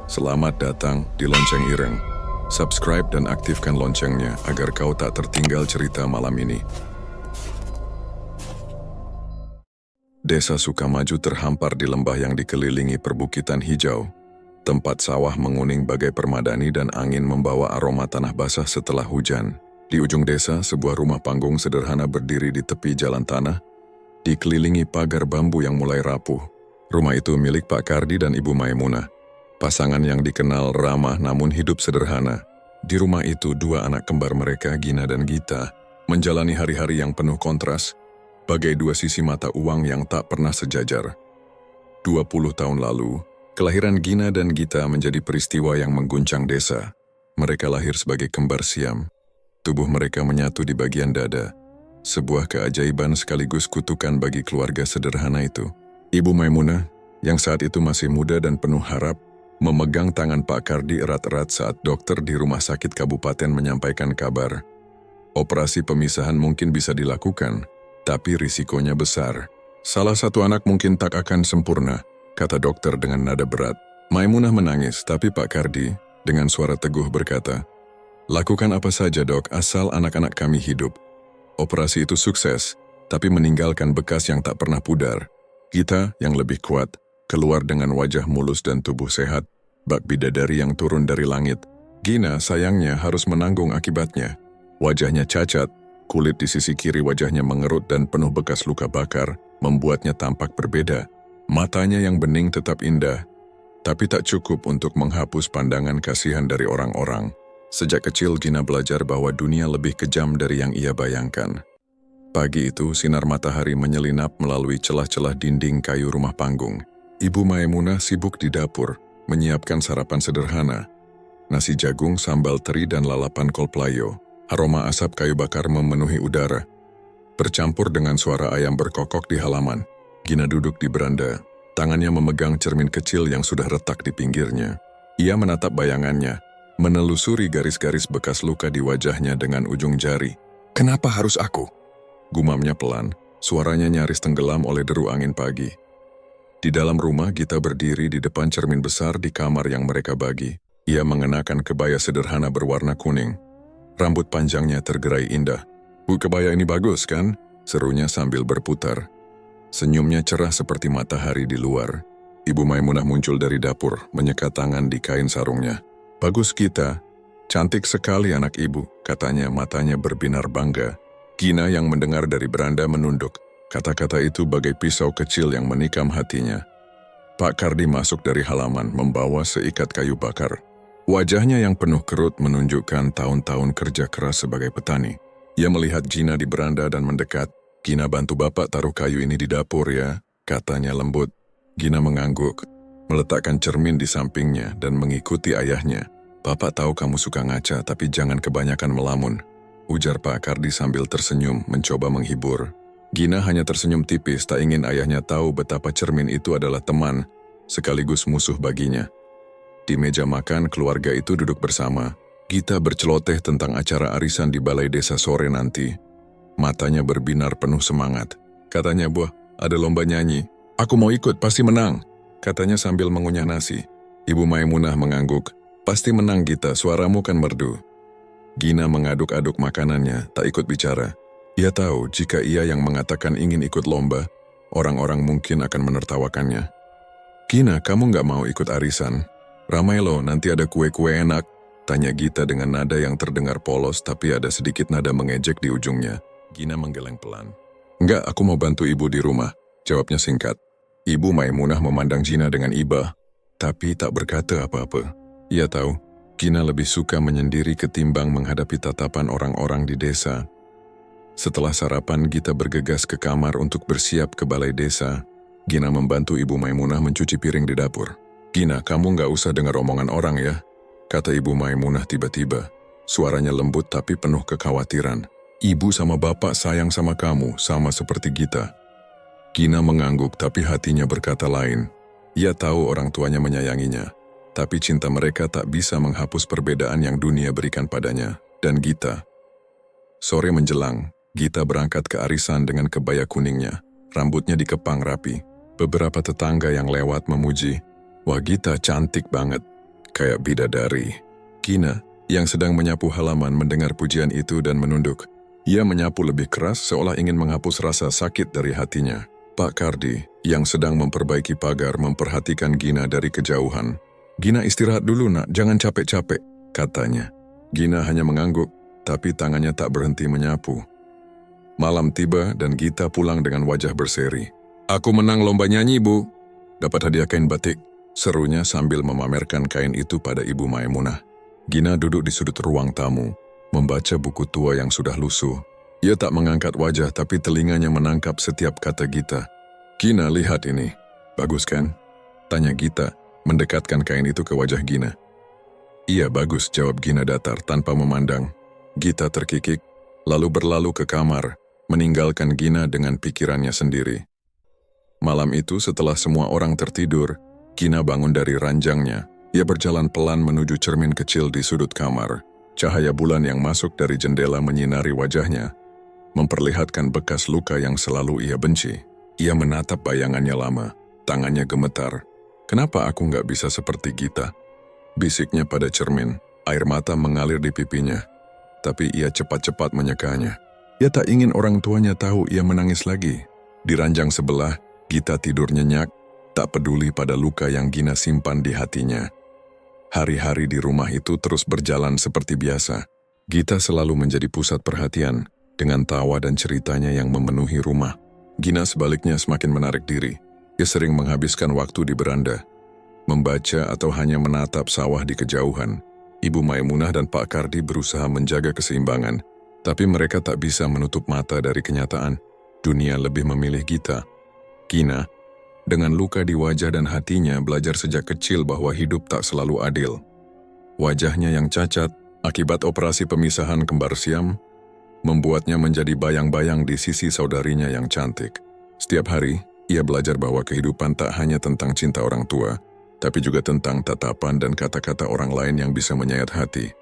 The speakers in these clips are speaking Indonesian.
Selamat datang di Lonceng Ireng. Subscribe dan aktifkan loncengnya agar kau tak tertinggal cerita malam ini. Desa Sukamaju terhampar di lembah yang dikelilingi perbukitan hijau. Tempat sawah menguning bagai permadani dan angin membawa aroma tanah basah setelah hujan. Di ujung desa, sebuah rumah panggung sederhana berdiri di tepi jalan tanah, dikelilingi pagar bambu yang mulai rapuh. Rumah itu milik Pak Kardi dan Ibu Maimunah. Pasangan yang dikenal ramah namun hidup sederhana. Di rumah itu, dua anak kembar mereka, Gina dan Gita, menjalani hari-hari yang penuh kontras, bagai dua sisi mata uang yang tak pernah sejajar. 20 tahun lalu, kelahiran Gina dan Gita menjadi peristiwa yang mengguncang desa. Mereka lahir sebagai kembar siam. Tubuh mereka menyatu di bagian dada. Sebuah keajaiban sekaligus kutukan bagi keluarga sederhana itu. Ibu Maimunah, yang saat itu masih muda dan penuh harap, memegang tangan Pak Kardi erat-erat saat dokter di rumah sakit kabupaten menyampaikan kabar. Operasi pemisahan mungkin bisa dilakukan, tapi risikonya besar. Salah satu anak mungkin tak akan sempurna, kata dokter dengan nada berat. Maimunah menangis, tapi Pak Kardi dengan suara teguh berkata, "Lakukan apa saja dok, asal anak-anak kami hidup." Operasi itu sukses, tapi meninggalkan bekas yang tak pernah pudar. Kita yang lebih kuat, keluar dengan wajah mulus dan tubuh sehat, bak bidadari yang turun dari langit. Gina sayangnya harus menanggung akibatnya. Wajahnya cacat, kulit di sisi kiri wajahnya mengerut dan penuh bekas luka bakar, membuatnya tampak berbeda. Matanya yang bening tetap indah, tapi tak cukup untuk menghapus pandangan kasihan dari orang-orang. Sejak kecil Gina belajar bahwa dunia lebih kejam dari yang ia bayangkan. Pagi itu, sinar matahari menyelinap melalui celah-celah dinding kayu rumah panggung. Ibu Maimunah sibuk di dapur, menyiapkan sarapan sederhana. Nasi jagung, sambal teri, dan lalapan kol playo. Aroma asap kayu bakar memenuhi udara, bercampur dengan suara ayam berkokok di halaman. Gina duduk di beranda, tangannya memegang cermin kecil yang sudah retak di pinggirnya. Ia menatap bayangannya, menelusuri garis-garis bekas luka di wajahnya dengan ujung jari. "Kenapa harus aku?" Gumamnya pelan, suaranya nyaris tenggelam oleh deru angin pagi. Di dalam rumah, Gita berdiri di depan cermin besar di kamar yang mereka bagi. Ia mengenakan kebaya sederhana berwarna kuning. Rambut panjangnya tergerai indah. "Bu, kebaya ini bagus kan?" serunya sambil berputar. Senyumnya cerah seperti matahari di luar. Ibu Maimunah muncul dari dapur, menyekat tangan di kain sarungnya. "Bagus Gita, cantik sekali anak ibu," katanya, matanya berbinar bangga. Gina yang mendengar dari beranda menunduk. Kata-kata itu bagai pisau kecil yang menikam hatinya. Pak Kardi masuk dari halaman, membawa seikat kayu bakar. Wajahnya yang penuh kerut menunjukkan tahun-tahun kerja keras sebagai petani. Ia melihat Gina di beranda dan mendekat. "Gina, bantu bapak taruh kayu ini di dapur ya," katanya lembut. Gina mengangguk, meletakkan cermin di sampingnya dan mengikuti ayahnya. "Bapak tahu kamu suka ngaca, tapi jangan kebanyakan melamun," ujar Pak Kardi sambil tersenyum, mencoba menghibur. Gina hanya tersenyum tipis, tak ingin ayahnya tahu betapa cermin itu adalah teman, sekaligus musuh baginya. Di meja makan, keluarga itu duduk bersama. Gita berceloteh tentang acara arisan di balai desa sore nanti. Matanya berbinar penuh semangat. Katanya, "Buah, ada lomba nyanyi. Aku mau ikut, pasti menang," katanya sambil mengunyah nasi. Ibu Maimunah mengangguk. "Pasti menang Gita, suaramu kan merdu." Gina mengaduk-aduk makanannya, tak ikut bicara. Ia tahu jika ia yang mengatakan ingin ikut lomba, orang-orang mungkin akan menertawakannya. "Gina, kamu nggak mau ikut arisan? Ramai loh, nanti ada kue-kue enak," tanya Gita dengan nada yang terdengar polos tapi ada sedikit nada mengejek di ujungnya. Gina menggeleng pelan. "Enggak, aku mau bantu ibu di rumah," jawabnya singkat. Ibu Maimunah memandang Gina dengan iba, tapi tak berkata apa-apa. Ia tahu Gina lebih suka menyendiri ketimbang menghadapi tatapan orang-orang di desa. Setelah sarapan, Gita bergegas ke kamar untuk bersiap ke balai desa. Gina membantu Ibu Maimunah mencuci piring di dapur. "Gina, kamu nggak usah dengar omongan orang ya," kata Ibu Maimunah tiba-tiba. Suaranya lembut tapi penuh kekhawatiran. "Ibu sama bapak sayang sama kamu, sama seperti Gita." Gina mengangguk tapi hatinya berkata lain. Ia tahu orang tuanya menyayanginya, tapi cinta mereka tak bisa menghapus perbedaan yang dunia berikan padanya dan Gita. Sore menjelang, Gita berangkat ke arisan dengan kebaya kuningnya. Rambutnya dikepang rapi. Beberapa tetangga yang lewat memuji, "Wah Gita cantik banget." kayak bidadari. Gina, yang sedang menyapu halaman, mendengar pujian itu dan menunduk. Ia menyapu lebih keras seolah ingin menghapus rasa sakit dari hatinya. Pak Kardi, yang sedang memperbaiki pagar, memperhatikan Gina dari kejauhan. "Gina, istirahat dulu nak, jangan capek-capek," katanya. Gina hanya mengangguk, tapi tangannya tak berhenti menyapu. Malam tiba dan Gita pulang dengan wajah berseri. "Aku menang lomba nyanyi, Bu. Dapat hadiah kain batik," serunya sambil memamerkan kain itu pada Ibu Maimunah. Gina duduk di sudut ruang tamu, membaca buku tua yang sudah lusuh. Ia tak mengangkat wajah, tapi telinganya menangkap setiap kata Gita. "Gina, lihat ini. Bagus kan?" tanya Gita, mendekatkan kain itu ke wajah Gina. "Iya, bagus," jawab Gina datar tanpa memandang. Gita terkikik, lalu berlalu ke kamar, meninggalkan Gina dengan pikirannya sendiri. Malam itu setelah semua orang tertidur, Gina bangun dari ranjangnya. Ia berjalan pelan menuju cermin kecil di sudut kamar. Cahaya bulan yang masuk dari jendela menyinari wajahnya, memperlihatkan bekas luka yang selalu ia benci. Ia menatap bayangannya lama, tangannya gemetar. "Kenapa aku nggak bisa seperti Gita?" bisiknya pada cermin. Air mata mengalir di pipinya, tapi ia cepat-cepat menyekanya. Ia tak ingin orang tuanya tahu ia menangis lagi. Di ranjang sebelah, Gita tidur nyenyak, tak peduli pada luka yang Gina simpan di hatinya. Hari-hari di rumah itu terus berjalan seperti biasa. Gita selalu menjadi pusat perhatian, dengan tawa dan ceritanya yang memenuhi rumah. Gina sebaliknya semakin menarik diri. Ia sering menghabiskan waktu di beranda, membaca atau hanya menatap sawah di kejauhan. Ibu Maimunah dan Pak Kardi berusaha menjaga keseimbangan, tapi mereka tak bisa menutup mata dari kenyataan. Dunia lebih memilih Gita. Gina, dengan luka di wajah dan hatinya, belajar sejak kecil bahwa hidup tak selalu adil. Wajahnya yang cacat, akibat operasi pemisahan kembar siam, membuatnya menjadi bayang-bayang di sisi saudarinya yang cantik. Setiap hari, ia belajar bahwa kehidupan tak hanya tentang cinta orang tua, tapi juga tentang tatapan dan kata-kata orang lain yang bisa menyayat hati.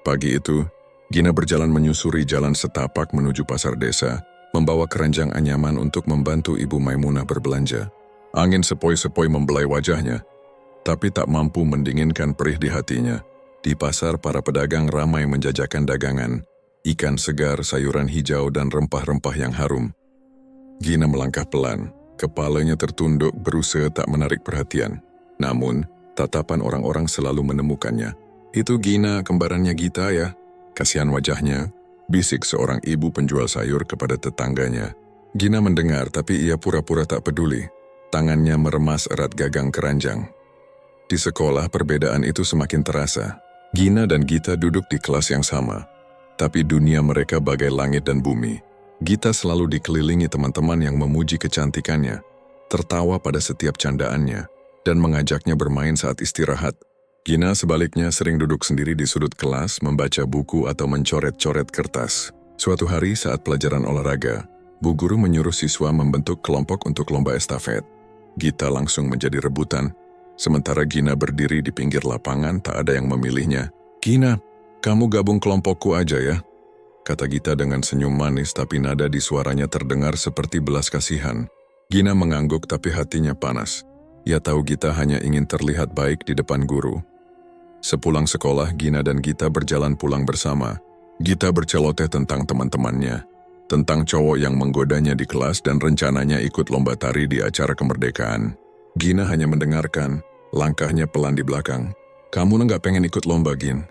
Pagi itu, Gina berjalan menyusuri jalan setapak menuju pasar desa, membawa keranjang anyaman untuk membantu Ibu Maimunah berbelanja. Angin sepoi-sepoi membelai wajahnya, tapi tak mampu mendinginkan perih di hatinya. Di pasar, para pedagang ramai menjajakan dagangan, ikan segar, sayuran hijau, dan rempah-rempah yang harum. Gina melangkah pelan, kepalanya tertunduk berusaha tak menarik perhatian. Namun, tatapan orang-orang selalu menemukannya. "Itu Gina, kembarannya Gita ya? Kasihan wajahnya," bisik seorang ibu penjual sayur kepada tetangganya. Gina mendengar, tapi ia pura-pura tak peduli. Tangannya meremas erat gagang keranjang. Di sekolah, perbedaan itu semakin terasa. Gina dan Gita duduk di kelas yang sama, tapi dunia mereka bagai langit dan bumi. Gita selalu dikelilingi teman-teman yang memuji kecantikannya, tertawa pada setiap candaannya, dan mengajaknya bermain saat istirahat. Gina sebaliknya sering duduk sendiri di sudut kelas, membaca buku atau mencoret-coret kertas. Suatu hari saat pelajaran olahraga, Bu Guru menyuruh siswa membentuk kelompok untuk lomba estafet. Gita langsung menjadi rebutan, sementara Gina berdiri di pinggir lapangan tak ada yang memilihnya. "Gina, kamu gabung kelompokku aja ya," kata Gita dengan senyum manis, tapi nada di suaranya terdengar seperti belas kasihan. Gina mengangguk tapi hatinya panas. Ia tahu Gita hanya ingin terlihat baik di depan guru. Sepulang sekolah, Gina dan Gita berjalan pulang bersama. Gita berceloteh tentang teman-temannya, tentang cowok yang menggodanya di kelas dan rencananya ikut lomba tari di acara kemerdekaan. Gina hanya mendengarkan, langkahnya pelan di belakang. "Kamu nggak pengen ikut lomba, Gin?"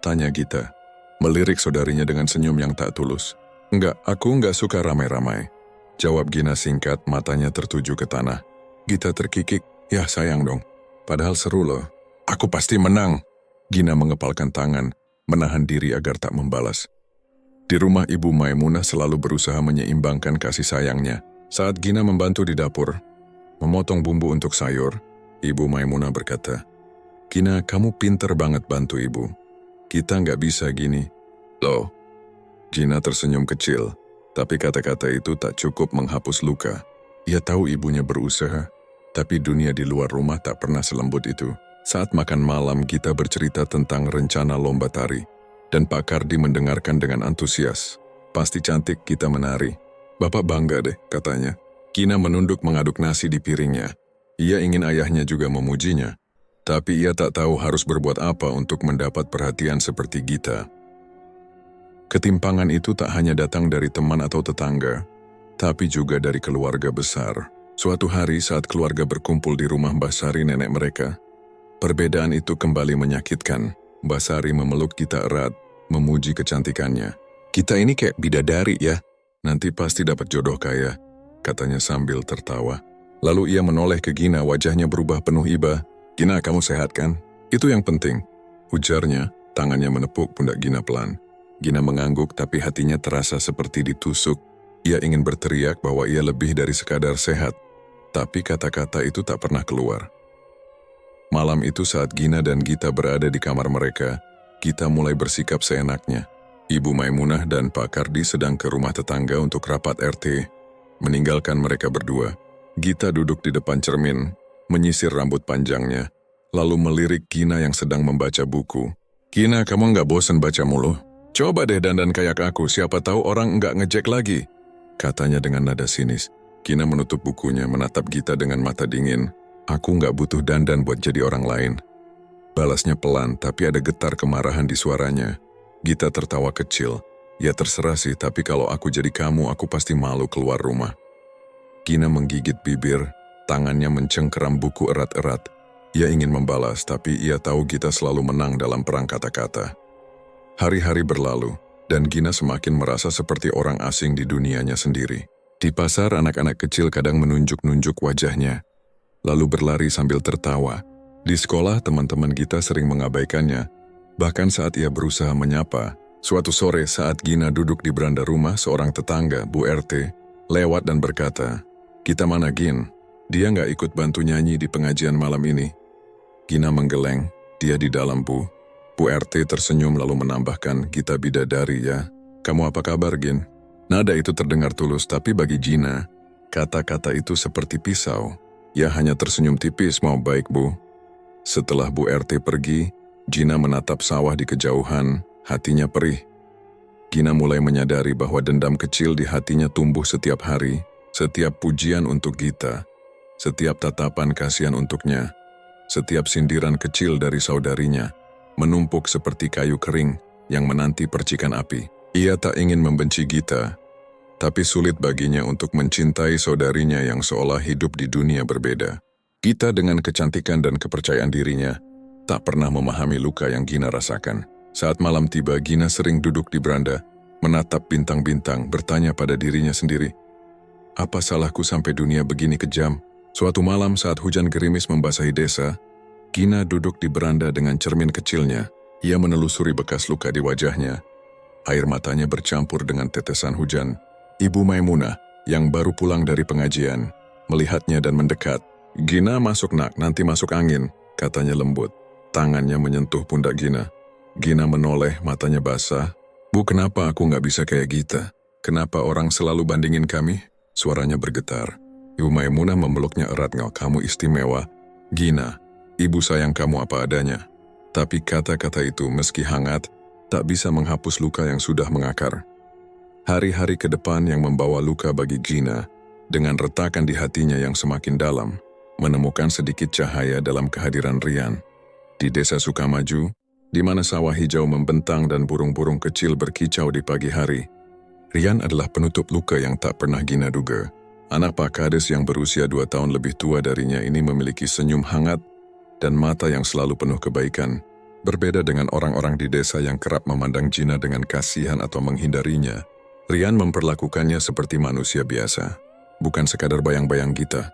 tanya Gita, melirik saudarinya dengan senyum yang tak tulus. "Enggak, aku nggak suka ramai-ramai," jawab Gina singkat, matanya tertuju ke tanah. Gita terkikik, "Ya sayang dong, padahal seru loh." "Aku pasti menang." Gina mengepalkan tangan, menahan diri agar tak membalas. Di rumah Ibu Maimunah selalu berusaha menyeimbangkan kasih sayangnya. Saat Gina membantu di dapur, memotong bumbu untuk sayur, Ibu Maimunah berkata, "Gina, kamu pinter banget bantu ibu. Kita nggak bisa gini." "Loh?" Gina tersenyum kecil, tapi kata-kata itu tak cukup menghapus luka. Ia tahu ibunya berusaha, tapi dunia di luar rumah tak pernah selembut itu. Saat makan malam, Gita bercerita tentang rencana lomba tari, dan Pak Kardi mendengarkan dengan antusias. "Pasti cantik kita menari. Bapak bangga deh," katanya. Gina menunduk mengaduk nasi di piringnya. Ia ingin ayahnya juga memujinya. Tapi ia tak tahu harus berbuat apa untuk mendapat perhatian seperti Gita. Ketimpangan itu tak hanya datang dari teman atau tetangga, tapi juga dari keluarga besar. Suatu hari saat keluarga berkumpul di rumah Mbah Sari nenek mereka, perbedaan itu kembali menyakitkan. Mbah Sari memeluk Gita erat, memuji kecantikannya. "Kita ini kayak bidadari ya, nanti pasti dapat jodoh kaya," katanya sambil tertawa. Lalu ia menoleh ke Gina, wajahnya berubah penuh iba. "Gina, kamu sehat kan? Itu yang penting," ujarnya, tangannya menepuk pundak Gina pelan. Gina mengangguk tapi hatinya terasa seperti ditusuk. Ia ingin berteriak bahwa ia lebih dari sekadar sehat, tapi kata-kata itu tak pernah keluar. Malam itu saat Gina dan Gita berada di kamar mereka, Gita mulai bersikap seenaknya. Ibu Maimunah dan Pak Kardi sedang ke rumah tetangga untuk rapat RT. Meninggalkan mereka berdua, Gita duduk di depan cermin, menyisir rambut panjangnya, lalu melirik Gina yang sedang membaca buku. "Gina, kamu nggak bosan baca mulu? Coba deh dandan kayak aku, siapa tahu orang nggak ngejek lagi," katanya dengan nada sinis. Gina menutup bukunya, menatap Gita dengan mata dingin. "Aku nggak butuh dandan buat jadi orang lain," balasnya pelan, tapi ada getar kemarahan di suaranya. Gita tertawa kecil. "Ya terserah sih, tapi kalau aku jadi kamu, aku pasti malu keluar rumah." Gina menggigit bibir, tangannya mencengkeram buku erat-erat. Ia ingin membalas, tapi ia tahu Gita selalu menang dalam perang kata-kata. Hari-hari berlalu, dan Gina semakin merasa seperti orang asing di dunianya sendiri. Di pasar, anak-anak kecil kadang menunjuk-nunjuk wajahnya, lalu berlari sambil tertawa. Di sekolah, teman-teman Gita sering mengabaikannya, bahkan saat ia berusaha menyapa. Suatu sore saat Gina duduk di beranda rumah, seorang tetangga, Bu RT, lewat dan berkata, "Gita mana Gin? Dia nggak ikut bantu nyanyi di pengajian malam ini." Gina menggeleng, "Dia di dalam, Bu." Bu RT tersenyum lalu menambahkan, "Gita bidadari ya. Kamu apa kabar, Gin?" Nada itu terdengar tulus, tapi bagi Gina, kata-kata itu seperti pisau. Ia hanya tersenyum tipis, "Mau baik, Bu." Setelah Bu RT pergi, Gina menatap sawah di kejauhan, hatinya perih. Gina mulai menyadari bahwa dendam kecil di hatinya tumbuh setiap hari, setiap pujian untuk Gita, setiap tatapan kasihan untuknya, setiap sindiran kecil dari saudarinya, menumpuk seperti kayu kering yang menanti percikan api. Ia tak ingin membenci Gita, tapi sulit baginya untuk mencintai saudarinya yang seolah hidup di dunia berbeda. Gita dengan kecantikan dan kepercayaan dirinya, tak pernah memahami luka yang Gina rasakan. Saat malam tiba, Gina sering duduk di beranda, menatap bintang-bintang, bertanya pada dirinya sendiri, "Apa salahku sampai dunia begini kejam?" Suatu malam saat hujan gerimis membasahi desa, Gina duduk di beranda dengan cermin kecilnya. Ia menelusuri bekas luka di wajahnya. Air matanya bercampur dengan tetesan hujan. Ibu Maimunah, yang baru pulang dari pengajian, melihatnya dan mendekat. "Gina masuk nak, nanti masuk angin," katanya lembut. Tangannya menyentuh pundak Gina. Gina menoleh, matanya basah. "Bu, kenapa aku nggak bisa kayak Gita? Kenapa orang selalu bandingin kami?" Suaranya bergetar. Ibu Maimunah memeluknya erat. "Kamu istimewa, Gina. Ibu sayang kamu apa adanya." Tapi kata-kata itu meski hangat, tak bisa menghapus luka yang sudah mengakar. Hari-hari ke depan yang membawa luka bagi Gina, dengan retakan di hatinya yang semakin dalam, menemukan sedikit cahaya dalam kehadiran Rian. Di desa Sukamaju, di mana sawah hijau membentang dan burung-burung kecil berkicau di pagi hari, Rian adalah penutup luka yang tak pernah Gina duga. Anak Pak Kades yang berusia 2 tahun lebih tua darinya ini memiliki senyum hangat dan mata yang selalu penuh kebaikan. Berbeda dengan orang-orang di desa yang kerap memandang Gina dengan kasihan atau menghindarinya, Rian memperlakukannya seperti manusia biasa, bukan sekadar bayang-bayang Gita.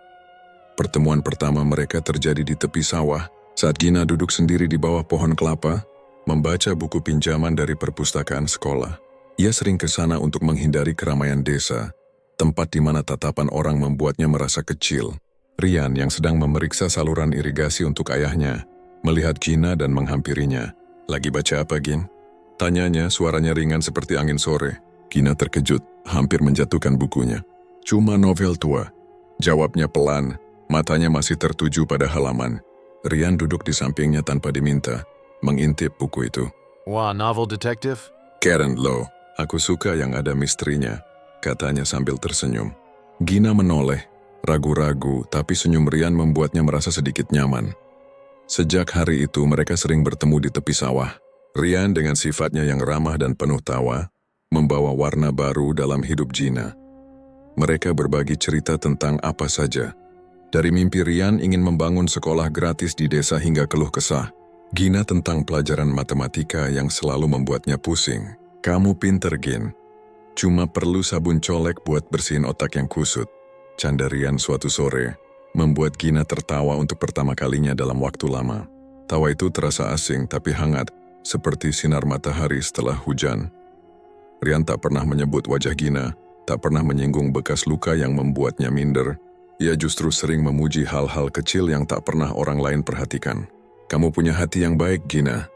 Pertemuan pertama mereka terjadi di tepi sawah, saat Gina duduk sendiri di bawah pohon kelapa, membaca buku pinjaman dari perpustakaan sekolah. Ia sering ke sana untuk menghindari keramaian desa, tempat di mana tatapan orang membuatnya merasa kecil. Rian yang sedang memeriksa saluran irigasi untuk ayahnya, melihat Gina dan menghampirinya. "Lagi baca apa, Gin?" Tanyanya, suaranya ringan seperti angin sore. Gina terkejut, hampir menjatuhkan bukunya. "Cuma novel tua," jawabnya pelan, matanya masih tertuju pada halaman. Rian duduk di sampingnya tanpa diminta, mengintip buku itu. "Wah, novel detective?" "Karen Low, aku suka yang ada misterinya," katanya sambil tersenyum. Gina menoleh, ragu-ragu, tapi senyum Rian membuatnya merasa sedikit nyaman. Sejak hari itu mereka sering bertemu di tepi sawah. Rian dengan sifatnya yang ramah dan penuh tawa, membawa warna baru dalam hidup Gina. Mereka berbagi cerita tentang apa saja. Dari mimpi Rian ingin membangun sekolah gratis di desa hingga keluh kesah. Gina tentang pelajaran matematika yang selalu membuatnya pusing. Kamu pinter, Gin. Cuma perlu sabun colek buat bersihin otak yang kusut. Canda Rian suatu sore, membuat Gina tertawa untuk pertama kalinya dalam waktu lama. Tawa itu terasa asing tapi hangat, seperti sinar matahari setelah hujan. Rian tak pernah menyebut wajah Gina, tak pernah menyinggung bekas luka yang membuatnya minder. Ia justru sering memuji hal-hal kecil yang tak pernah orang lain perhatikan. Kamu punya hati yang baik, Gina,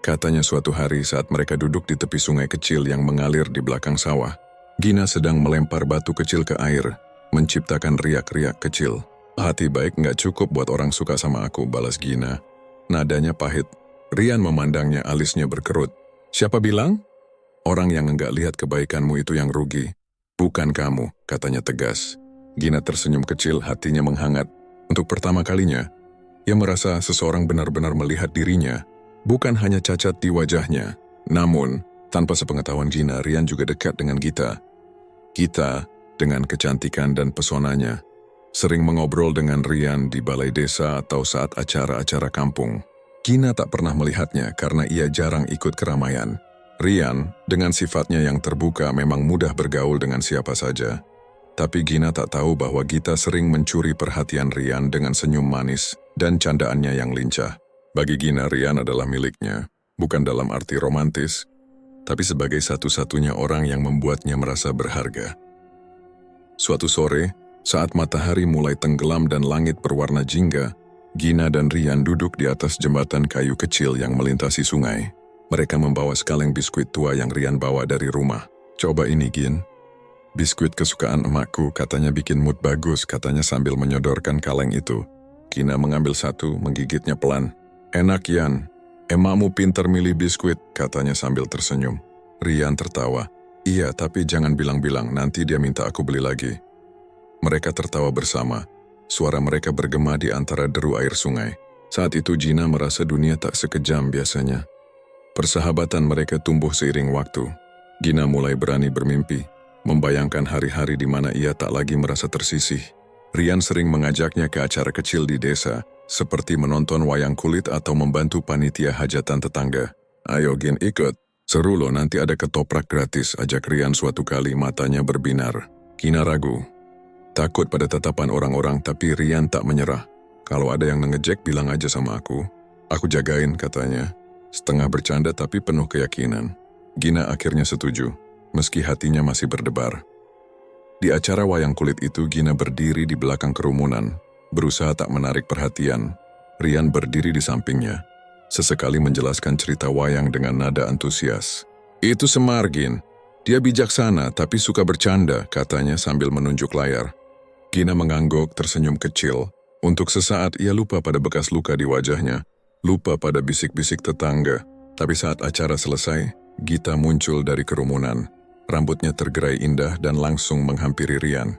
katanya suatu hari saat mereka duduk di tepi sungai kecil yang mengalir di belakang sawah. Gina sedang melempar batu kecil ke air, menciptakan riak-riak kecil. Hati baik nggak cukup buat orang suka sama aku, balas Gina. Nadanya pahit. Rian memandangnya, alisnya berkerut. Siapa bilang? Orang yang enggak lihat kebaikanmu itu yang rugi. Bukan kamu, katanya tegas. Gina tersenyum kecil, hatinya menghangat. Untuk pertama kalinya, ia merasa seseorang benar-benar melihat dirinya, bukan hanya cacat di wajahnya. Namun, tanpa sepengetahuan Gina, Rian juga dekat dengan Gita. Gita, dengan kecantikan dan pesonanya, sering mengobrol dengan Rian di balai desa atau saat acara-acara kampung. Gina tak pernah melihatnya karena ia jarang ikut keramaian. Rian, dengan sifatnya yang terbuka, memang mudah bergaul dengan siapa saja. Tapi Gina tak tahu bahwa Gita sering mencuri perhatian Rian dengan senyum manis dan candaannya yang lincah. Bagi Gina, Rian adalah miliknya, bukan dalam arti romantis, tapi sebagai satu-satunya orang yang membuatnya merasa berharga. Suatu sore, saat matahari mulai tenggelam dan langit berwarna jingga, Gina dan Rian duduk di atas jembatan kayu kecil yang melintasi sungai. Mereka membawa sekaleng biskuit tua yang Rian bawa dari rumah. Coba ini, Gin. Biskuit kesukaan emakku, katanya bikin mood bagus, katanya sambil menyodorkan kaleng itu. Gina mengambil satu, menggigitnya pelan. Enak, Yan. Emakmu pinter milih biskuit, katanya sambil tersenyum. Rian tertawa. Iya, tapi jangan bilang-bilang, nanti dia minta aku beli lagi. Mereka tertawa bersama. Suara mereka bergema di antara deru air sungai. Saat itu Gina merasa dunia tak sekejam biasanya. Persahabatan mereka tumbuh seiring waktu. Gina mulai berani bermimpi, membayangkan hari-hari di mana ia tak lagi merasa tersisih. Rian sering mengajaknya ke acara kecil di desa, seperti menonton wayang kulit atau membantu panitia hajatan tetangga. Ayo Gin, ikut. Seru loh, nanti ada ketoprak gratis, ajak Rian suatu kali, matanya berbinar. Gina ragu. Takut pada tatapan orang-orang, tapi Rian tak menyerah. Kalau ada yang ngejek, bilang aja sama aku. Aku jagain, katanya. Setengah bercanda tapi penuh keyakinan. Gina akhirnya setuju, meski hatinya masih berdebar. Di acara wayang kulit itu, Gina berdiri di belakang kerumunan, berusaha tak menarik perhatian. Rian berdiri di sampingnya, sesekali menjelaskan cerita wayang dengan nada antusias. Itu Semar, Gin. Dia bijaksana tapi suka bercanda, katanya sambil menunjuk layar. Gina mengangguk, tersenyum kecil. Untuk sesaat ia lupa pada bekas luka di wajahnya, lupa pada bisik-bisik tetangga. Tapi saat acara selesai, Gita muncul dari kerumunan. Rambutnya tergerai indah dan langsung menghampiri Rian.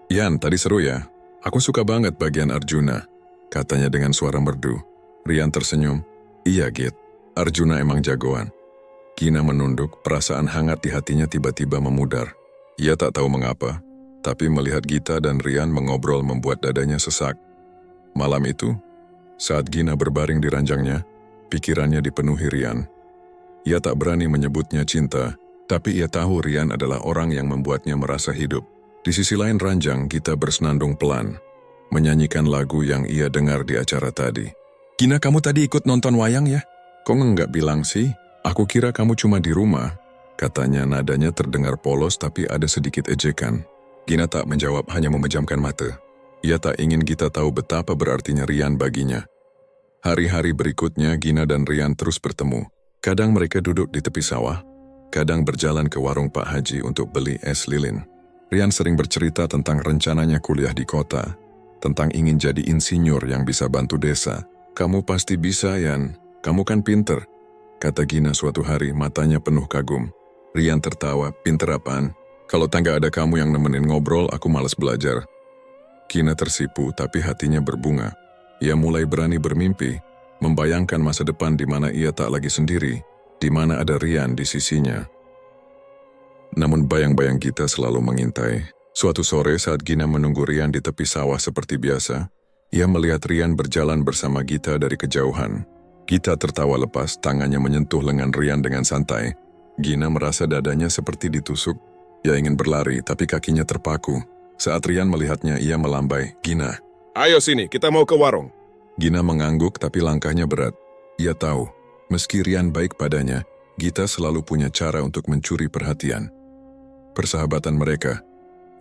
Yan, tadi seru ya? Aku suka banget bagian Arjuna, katanya dengan suara merdu. Rian tersenyum. Iya, Git. Arjuna emang jagoan. Gina menunduk, perasaan hangat di hatinya tiba-tiba memudar. Ia tak tahu mengapa, tapi melihat Gita dan Rian mengobrol membuat dadanya sesak. Malam itu, saat Gina berbaring di ranjangnya, pikirannya dipenuhi Rian. Ia tak berani menyebutnya cinta, tapi ia tahu Rian adalah orang yang membuatnya merasa hidup. Di sisi lain ranjang, Gita bersenandung pelan, menyanyikan lagu yang ia dengar di acara tadi. Gina, kamu tadi ikut nonton wayang ya? Kok nggak bilang sih? Aku kira kamu cuma di rumah, katanya, nadanya terdengar polos tapi ada sedikit ejekan. Gina tak menjawab, hanya memejamkan mata. Ia tak ingin Gita tahu betapa berartinya Rian baginya. Hari-hari berikutnya, Gina dan Rian terus bertemu. Kadang mereka duduk di tepi sawah, kadang berjalan ke warung Pak Haji untuk beli es lilin. Rian sering bercerita tentang rencananya kuliah di kota, tentang ingin jadi insinyur yang bisa bantu desa. Kamu pasti bisa, Yan. Kamu kan pinter, kata Gina suatu hari, matanya penuh kagum. Rian tertawa, pinter apaan? Kalau tak ada kamu yang nemenin ngobrol, aku malas belajar. Gina tersipu, tapi hatinya berbunga. Ia mulai berani bermimpi. membayangkan masa depan di mana ia tak lagi sendiri, di mana ada Rian di sisinya. Namun bayang-bayang Gita selalu mengintai. Suatu sore saat Gina menunggu Rian di tepi sawah seperti biasa, ia melihat Rian berjalan bersama Gita dari kejauhan. Gita tertawa lepas, tangannya menyentuh lengan Rian dengan santai. Gina merasa dadanya seperti ditusuk. Ia ingin berlari, tapi kakinya terpaku. Saat Rian melihatnya, ia melambai, "Gina." Ayo sini, kita mau ke warung. Gina mengangguk tapi langkahnya berat. Ia tahu, meski Rian baik padanya, Gita selalu punya cara untuk mencuri perhatian. Persahabatan mereka,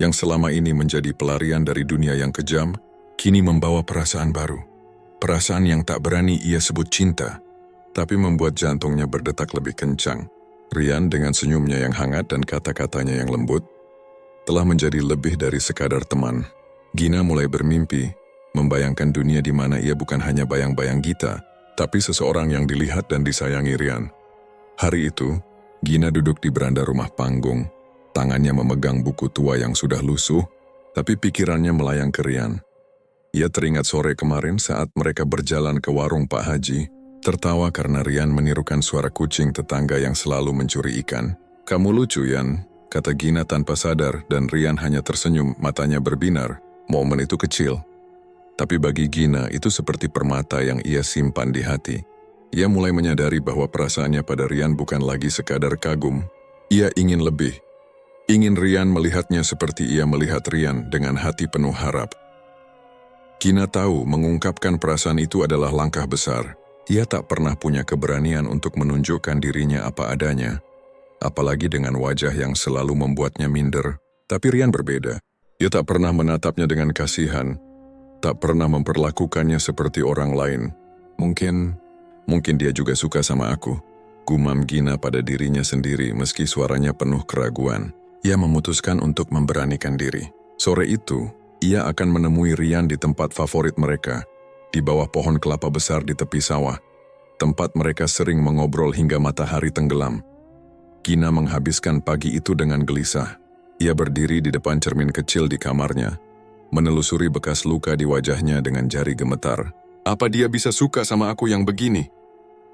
yang selama ini menjadi pelarian dari dunia yang kejam, kini membawa perasaan baru. Perasaan yang tak berani ia sebut cinta, tapi membuat jantungnya berdetak lebih kencang. Rian dengan senyumnya yang hangat dan kata-katanya yang lembut, telah menjadi lebih dari sekadar teman. Gina mulai bermimpi, membayangkan dunia di mana ia bukan hanya bayang-bayang Gita, tapi seseorang yang dilihat dan disayangi Rian. Hari itu, Gina duduk di beranda rumah panggung, tangannya memegang buku tua yang sudah lusuh, tapi pikirannya melayang ke Rian. Ia teringat sore kemarin saat mereka berjalan ke warung Pak Haji, tertawa karena Rian menirukan suara kucing tetangga yang selalu mencuri ikan. "Kamu lucu, Yan," kata Gina tanpa sadar, dan Rian hanya tersenyum, matanya berbinar. Momen itu kecil, tapi bagi Gina itu seperti permata yang ia simpan di hati. Ia mulai menyadari bahwa perasaannya pada Rian bukan lagi sekadar kagum. Ia ingin lebih. Ingin Rian melihatnya seperti ia melihat Rian, dengan hati penuh harap. Gina tahu mengungkapkan perasaan itu adalah langkah besar. Ia tak pernah punya keberanian untuk menunjukkan dirinya apa adanya. Apalagi dengan wajah yang selalu membuatnya minder. Tapi Rian berbeda. Ia tak pernah menatapnya dengan kasihan. Tak pernah memperlakukannya seperti orang lain. Mungkin dia juga suka sama aku. Gumam Gina pada dirinya sendiri meski suaranya penuh keraguan. Ia memutuskan untuk memberanikan diri. Sore itu, ia akan menemui Rian di tempat favorit mereka, di bawah pohon kelapa besar di tepi sawah, tempat mereka sering mengobrol hingga matahari tenggelam. Gina menghabiskan pagi itu dengan gelisah. Ia berdiri di depan cermin kecil di kamarnya, menelusuri bekas luka di wajahnya dengan jari gemetar. "Apa dia bisa suka sama aku yang begini?"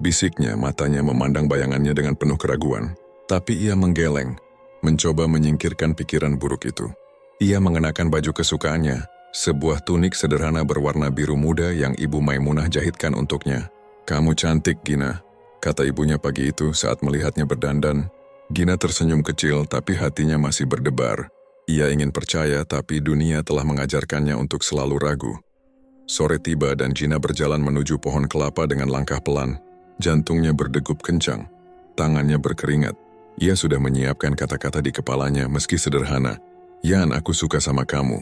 bisiknya, matanya memandang bayangannya dengan penuh keraguan. Tapi ia menggeleng, mencoba menyingkirkan pikiran buruk itu. Ia mengenakan baju kesukaannya, sebuah tunik sederhana berwarna biru muda yang Ibu Maimunah jahitkan untuknya. "Kamu cantik, Gina," kata ibunya pagi itu saat melihatnya berdandan. Gina tersenyum kecil tapi hatinya masih berdebar. Ia ingin percaya tapi dunia telah mengajarkannya untuk selalu ragu. Sore tiba dan Gina berjalan menuju pohon kelapa dengan langkah pelan. Jantungnya berdegup kencang, tangannya berkeringat. Ia sudah menyiapkan kata-kata di kepalanya meski sederhana. "Yan, aku suka sama kamu.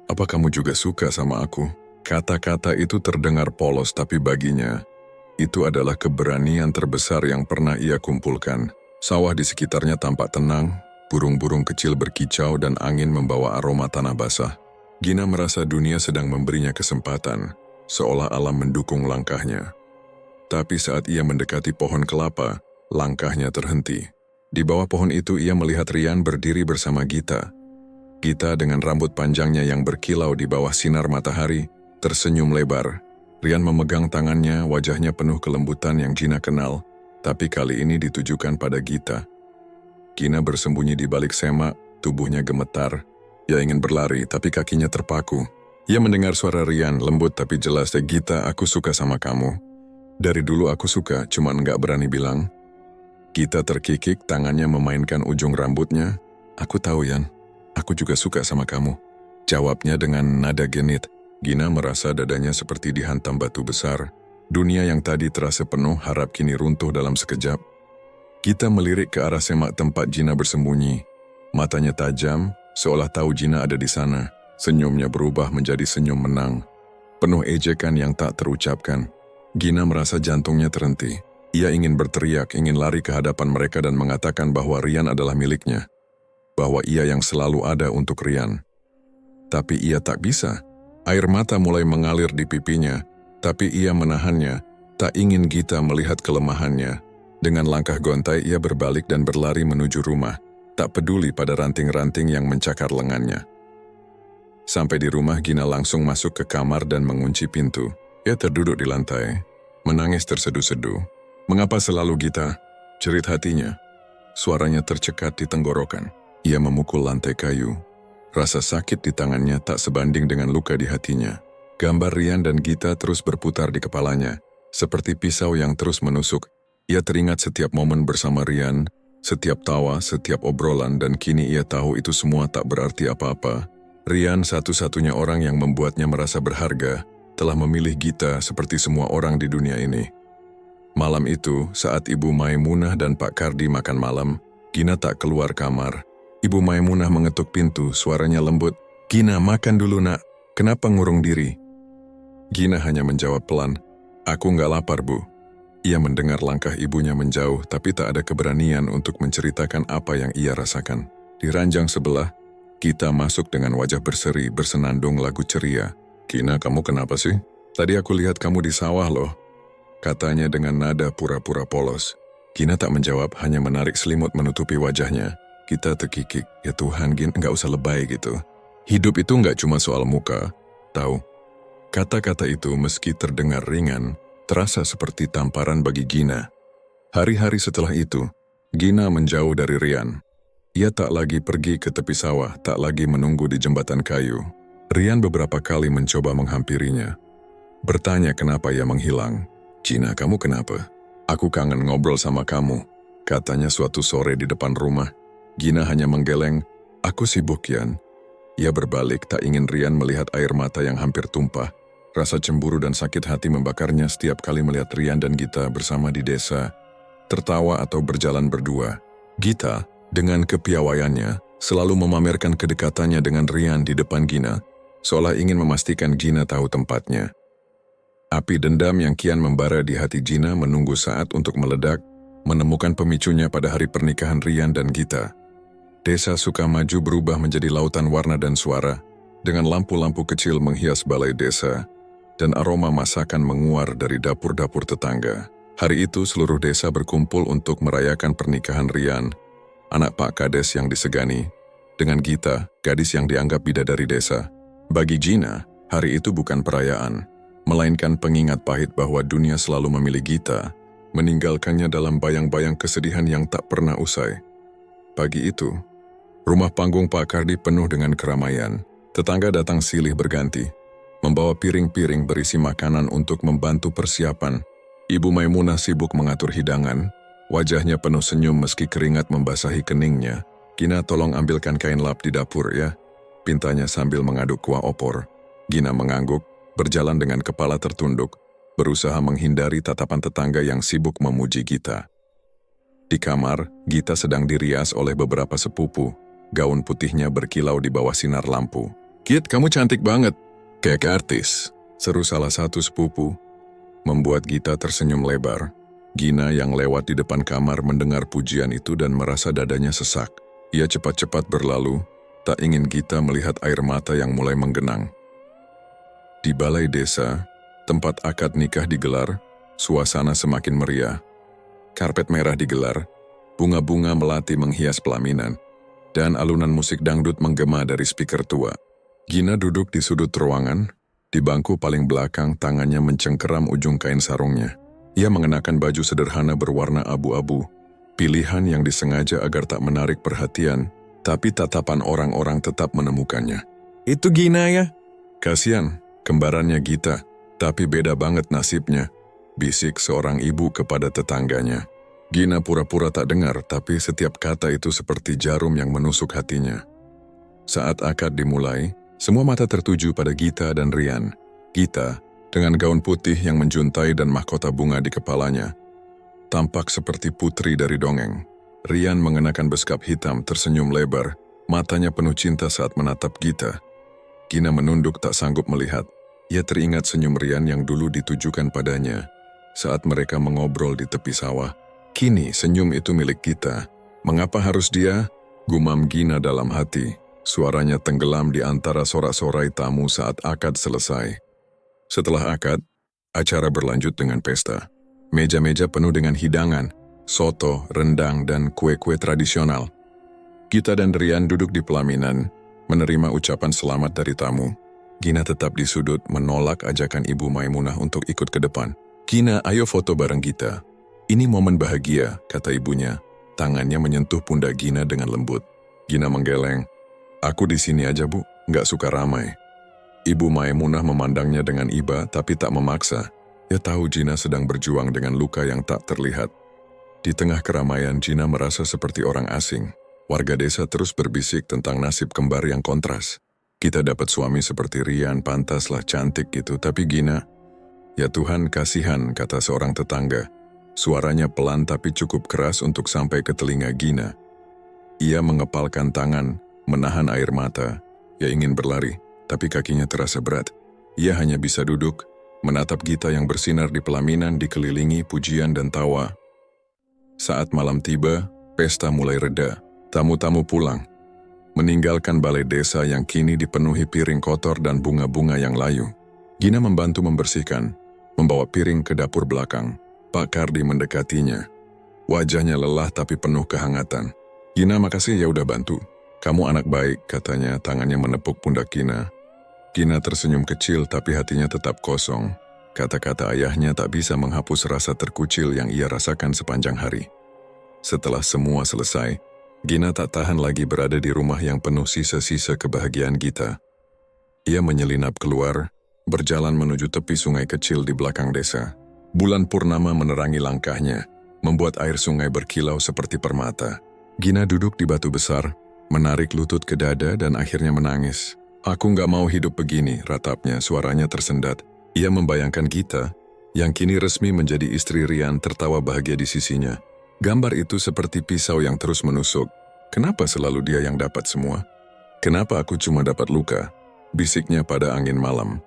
Apa kamu juga suka sama aku?" Kata-kata itu terdengar polos tapi baginya, itu adalah keberanian terbesar yang pernah ia kumpulkan. Sawah di sekitarnya tampak tenang, burung-burung kecil berkicau dan angin membawa aroma tanah basah. Gina merasa dunia sedang memberinya kesempatan, seolah alam mendukung langkahnya. Tapi saat ia mendekati pohon kelapa, langkahnya terhenti. Di bawah pohon itu ia melihat Rian berdiri bersama Gita. Gita dengan rambut panjangnya yang berkilau di bawah sinar matahari, tersenyum lebar. Rian memegang tangannya, wajahnya penuh kelembutan yang Gina kenal, tapi kali ini ditujukan pada Gita. Gina bersembunyi di balik semak, tubuhnya gemetar. Ia ingin berlari, tapi kakinya terpaku. Ia mendengar suara Rian, lembut tapi jelas, "Gita, aku suka sama kamu. Dari dulu aku suka, cuma nggak berani bilang." Gita terkikik, tangannya memainkan ujung rambutnya. "Aku tahu, Yan. Aku juga suka sama kamu," jawabnya dengan nada genit. Gina merasa dadanya seperti dihantam batu besar. Dunia yang tadi terasa penuh harap kini runtuh dalam sekejap. Gita melirik ke arah semak tempat Gina bersembunyi. Matanya tajam, seolah tahu Gina ada di sana. Senyumnya berubah menjadi senyum menang, penuh ejekan yang tak terucapkan. Gina merasa jantungnya terhenti. Ia ingin berteriak, ingin lari ke hadapan mereka dan mengatakan bahwa Rian adalah miliknya, bahwa ia yang selalu ada untuk Rian. Tapi ia tak bisa. Air mata mulai mengalir di pipinya, tapi ia menahannya, tak ingin Gita melihat kelemahannya. Dengan langkah gontai ia berbalik dan berlari menuju rumah, tak peduli pada ranting-ranting yang mencakar lengannya. Sampai di rumah, Gina langsung masuk ke kamar dan mengunci pintu. Ia terduduk di lantai, menangis terseduh-seduh. Mengapa selalu Gita? Jerit hatinya. Suaranya tercekat di tenggorokan. Ia memukul lantai kayu. Rasa sakit di tangannya tak sebanding dengan luka di hatinya. Gambar Rian dan Gita terus berputar di kepalanya, seperti pisau yang terus menusuk. Ia teringat setiap momen bersama Rian, setiap tawa, setiap obrolan, dan kini ia tahu itu semua tak berarti apa-apa. Rian, satu-satunya orang yang membuatnya merasa berharga, telah memilih Gita seperti semua orang di dunia ini. Malam itu, saat Ibu Maimunah dan Pak Kardi makan malam, Gina tak keluar kamar. Ibu Maimunah mengetuk pintu, suaranya lembut. "Gina, makan dulu nak, kenapa ngurung diri?" Gina hanya menjawab pelan, "Aku nggak lapar, Bu." Ia mendengar langkah ibunya menjauh, tapi tak ada keberanian untuk menceritakan apa yang ia rasakan. Di ranjang sebelah, Gita masuk dengan wajah berseri bersenandung lagu ceria. "Gina, kamu kenapa sih? Tadi aku lihat kamu di sawah loh," katanya dengan nada pura-pura polos. Gina tak menjawab, hanya menarik selimut menutupi wajahnya. Gita terkikik, "Ya Tuhan, Gin, nggak usah lebay gitu. Hidup itu nggak cuma soal muka, tahu." Kata-kata itu meski terdengar ringan, terasa seperti tamparan bagi Gina. Hari-hari setelah itu, Gina menjauh dari Rian. Ia tak lagi pergi ke tepi sawah, tak lagi menunggu di jembatan kayu. Rian beberapa kali mencoba menghampirinya. Bertanya kenapa ia menghilang. "Gina, kamu kenapa? Aku kangen ngobrol sama kamu," katanya suatu sore di depan rumah. Gina hanya menggeleng, "Aku sibuk, Yan." Ia berbalik, tak ingin Rian melihat air mata yang hampir tumpah. Rasa cemburu dan sakit hati membakarnya setiap kali melihat Rian dan Gita bersama di desa, tertawa atau berjalan berdua. Gita, dengan kepiawaiannya, selalu memamerkan kedekatannya dengan Rian di depan Gina, seolah ingin memastikan Gina tahu tempatnya. Api dendam yang kian membara di hati Gina menunggu saat untuk meledak, menemukan pemicunya pada hari pernikahan Rian dan Gita. Desa Sukamaju berubah menjadi lautan warna dan suara, dengan lampu-lampu kecil menghias balai desa, dan aroma masakan menguar dari dapur-dapur tetangga. Hari itu seluruh desa berkumpul untuk merayakan pernikahan Rian, anak Pak Kades yang disegani, dengan Gita, gadis yang dianggap bidadari desa. Bagi Gina, hari itu bukan perayaan, melainkan pengingat pahit bahwa dunia selalu memilih Gita, meninggalkannya dalam bayang-bayang kesedihan yang tak pernah usai. Pagi itu, rumah panggung Pak Kardi penuh dengan keramaian. Tetangga datang silih berganti, membawa piring-piring berisi makanan untuk membantu persiapan. Ibu Maimunah sibuk mengatur hidangan, wajahnya penuh senyum meski keringat membasahi keningnya. "Gina, tolong ambilkan kain lap di dapur ya," pintanya sambil mengaduk kuah opor. Gina mengangguk, berjalan dengan kepala tertunduk, berusaha menghindari tatapan tetangga yang sibuk memuji Gita. Di kamar, Gita sedang dirias oleh beberapa sepupu. Gaun putihnya berkilau di bawah sinar lampu. "Git, kamu cantik banget. Kayak artis," seru salah satu sepupu. Membuat Gita tersenyum lebar. Gina yang lewat di depan kamar mendengar pujian itu dan merasa dadanya sesak. Ia cepat-cepat berlalu, tak ingin Gita melihat air mata yang mulai menggenang. Di balai desa, tempat akad nikah digelar, suasana semakin meriah. Karpet merah digelar, bunga-bunga melati menghias pelaminan, dan alunan musik dangdut menggema dari speaker tua. Gina duduk di sudut ruangan, di bangku paling belakang tangannya mencengkeram ujung kain sarungnya. Ia mengenakan baju sederhana berwarna abu-abu, pilihan yang disengaja agar tak menarik perhatian, tapi tatapan orang-orang tetap menemukannya. "Itu Gina ya?" "Kasian, kembarannya Gita, tapi beda banget nasibnya," bisik seorang ibu kepada tetangganya. Gina pura-pura tak dengar, tapi setiap kata itu seperti jarum yang menusuk hatinya. Saat akad dimulai, semua mata tertuju pada Gita dan Rian. Gita, dengan gaun putih yang menjuntai dan mahkota bunga di kepalanya, tampak seperti putri dari dongeng. Rian mengenakan beskap hitam tersenyum lebar, matanya penuh cinta saat menatap Gita. Gina menunduk tak sanggup melihat. Ia teringat senyum Rian yang dulu ditujukan padanya saat mereka mengobrol di tepi sawah. Kini senyum itu milik Gita. "Mengapa harus dia?" gumam Gina dalam hati. Suaranya tenggelam di antara sorak-sorai tamu saat akad selesai. Setelah akad, acara berlanjut dengan pesta. Meja-meja penuh dengan hidangan, soto, rendang, dan kue-kue tradisional. Gita dan Rian duduk di pelaminan, menerima ucapan selamat dari tamu. Gina tetap di sudut menolak ajakan Ibu Maimunah untuk ikut ke depan. Gina, ayo foto bareng kita. Ini momen bahagia, kata ibunya. Tangannya menyentuh pundak Gina dengan lembut. Gina menggeleng. Aku di sini aja, Bu, nggak suka ramai. Ibu Maimunah memandangnya dengan iba tapi tak memaksa. Ia tahu Gina sedang berjuang dengan luka yang tak terlihat. Di tengah keramaian, Gina merasa seperti orang asing. Warga desa terus berbisik tentang nasib kembar yang kontras. Kita dapat suami seperti Rian, pantaslah cantik gitu, tapi Gina... Ya Tuhan, kasihan, kata seorang tetangga. Suaranya pelan tapi cukup keras untuk sampai ke telinga Gina. Ia mengepalkan tangan, menahan air mata. Ia ingin berlari, tapi kakinya terasa berat. Ia hanya bisa duduk, menatap Gita yang bersinar di pelaminan dikelilingi pujian dan tawa. Saat malam tiba, pesta mulai reda. Tamu-tamu pulang, meninggalkan balai desa yang kini dipenuhi piring kotor dan bunga-bunga yang layu. Gina membantu membersihkan, membawa piring ke dapur belakang. Pak Kardi mendekatinya. Wajahnya lelah tapi penuh kehangatan. Gina, makasih ya udah bantu. Kamu anak baik, katanya, tangannya menepuk pundak Gina. Gina tersenyum kecil tapi hatinya tetap kosong. Kata-kata ayahnya tak bisa menghapus rasa terkucil yang ia rasakan sepanjang hari. Setelah semua selesai, Gina tak tahan lagi berada di rumah yang penuh sisa-sisa kebahagiaan Gita. Ia menyelinap keluar, berjalan menuju tepi sungai kecil di belakang desa. Bulan purnama menerangi langkahnya, membuat air sungai berkilau seperti permata. Gina duduk di batu besar, menarik lutut ke dada dan akhirnya menangis. Aku nggak mau hidup begini, ratapnya, suaranya tersendat. Ia membayangkan Gita, yang kini resmi menjadi istri Rian, tertawa bahagia di sisinya. Gambar itu seperti pisau yang terus menusuk. Kenapa selalu dia yang dapat semua? Kenapa aku cuma dapat luka? Bisiknya pada angin malam.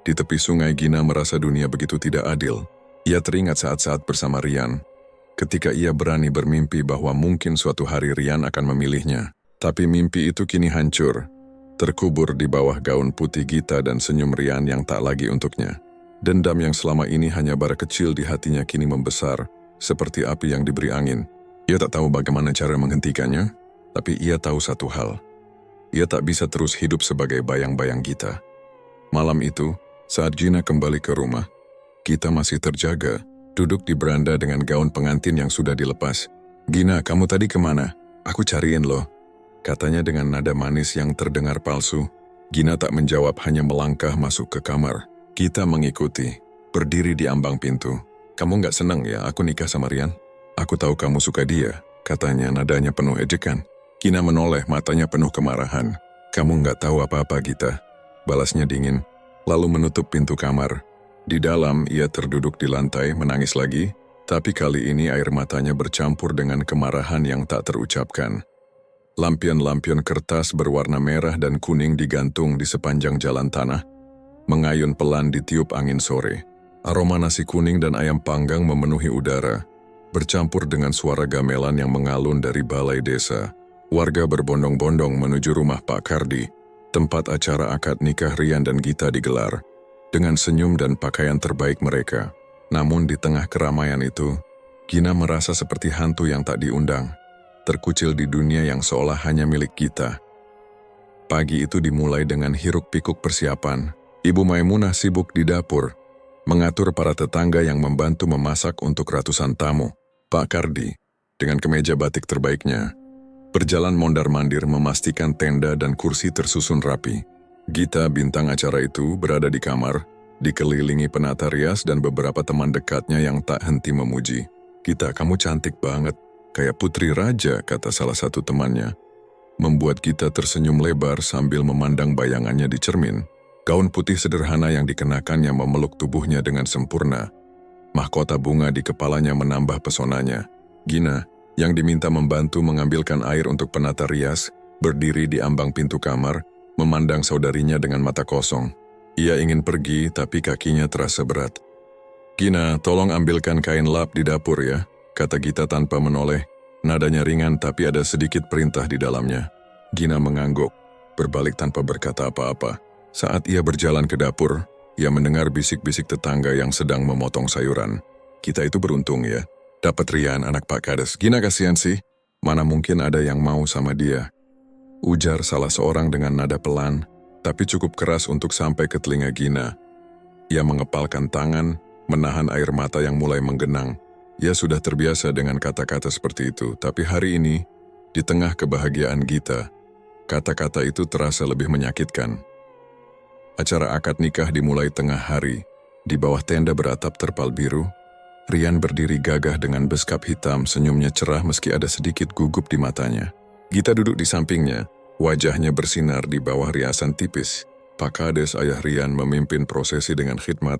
Di tepi sungai, Gina merasa dunia begitu tidak adil. Ia teringat saat-saat bersama Rian. Ketika ia berani bermimpi bahwa mungkin suatu hari Rian akan memilihnya. Tapi mimpi itu kini hancur. Terkubur di bawah gaun putih Gita dan senyum Rian yang tak lagi untuknya. Dendam yang selama ini hanya bara kecil di hatinya kini membesar, seperti api yang diberi angin. Ia tak tahu bagaimana cara menghentikannya, tapi ia tahu satu hal. Ia tak bisa terus hidup sebagai bayang-bayang Gita. Malam itu, saat Gina kembali ke rumah, Gita masih terjaga, duduk di beranda dengan gaun pengantin yang sudah dilepas. Gina, kamu tadi kemana? Aku cariin loh, katanya dengan nada manis yang terdengar palsu. Gina tak menjawab, hanya melangkah masuk ke kamar. Gita mengikuti, berdiri di ambang pintu. Kamu nggak senang ya aku nikah sama Rian? Aku tahu kamu suka dia, katanya nadanya penuh ejekan. Gina menoleh, matanya penuh kemarahan. Kamu nggak tahu apa-apa, Gita, balasnya dingin, lalu menutup pintu kamar. Di dalam, ia terduduk di lantai menangis lagi, tapi kali ini air matanya bercampur dengan kemarahan yang tak terucapkan. Lampion-lampion kertas berwarna merah dan kuning digantung di sepanjang jalan tanah, mengayun pelan ditiup angin sore. Aroma nasi kuning dan ayam panggang memenuhi udara, bercampur dengan suara gamelan yang mengalun dari balai desa. Warga berbondong-bondong menuju rumah Pak Kardi, tempat acara akad nikah Rian dan Gita digelar, dengan senyum dan pakaian terbaik mereka. Namun di tengah keramaian itu, Gina merasa seperti hantu yang tak diundang, terkucil di dunia yang seolah hanya milik Gita. Pagi itu dimulai dengan hiruk-pikuk persiapan. Ibu Maimunah sibuk di dapur, mengatur para tetangga yang membantu memasak untuk ratusan tamu. Pak Kardi, dengan kemeja batik terbaiknya, berjalan mondar-mandir memastikan tenda dan kursi tersusun rapi. Gita, bintang acara itu, berada di kamar, dikelilingi penata rias dan beberapa teman dekatnya yang tak henti memuji. Gita, kamu cantik banget, kayak putri raja, kata salah satu temannya. Membuat Gita tersenyum lebar sambil memandang bayangannya di cermin. Gaun putih sederhana yang dikenakannya memeluk tubuhnya dengan sempurna. Mahkota bunga di kepalanya menambah pesonanya. Gina, yang diminta membantu mengambilkan air untuk penata rias, berdiri di ambang pintu kamar, memandang saudarinya dengan mata kosong. Ia ingin pergi, tapi kakinya terasa berat. Gina, tolong ambilkan kain lap di dapur ya, kata Gita tanpa menoleh. Nadanya ringan tapi ada sedikit perintah di dalamnya. Gina mengangguk, berbalik tanpa berkata apa-apa. Saat ia berjalan ke dapur, ia mendengar bisik-bisik tetangga yang sedang memotong sayuran. Kita itu beruntung ya, dapat Rian anak Pak Kades. Gina, kasihan sih, mana mungkin ada yang mau sama dia, ujar salah seorang dengan nada pelan, tapi cukup keras untuk sampai ke telinga Gina. Ia mengepalkan tangan, menahan air mata yang mulai menggenang. Ia sudah terbiasa dengan kata-kata seperti itu, tapi hari ini, di tengah kebahagiaan Gita, kata-kata itu terasa lebih menyakitkan. Acara akad nikah dimulai tengah hari. Di bawah tenda beratap terpal biru, Rian berdiri gagah dengan beskap hitam, senyumnya cerah meski ada sedikit gugup di matanya. Gita duduk di sampingnya, wajahnya bersinar di bawah riasan tipis. Pak Kades ayah Rian memimpin prosesi dengan khidmat.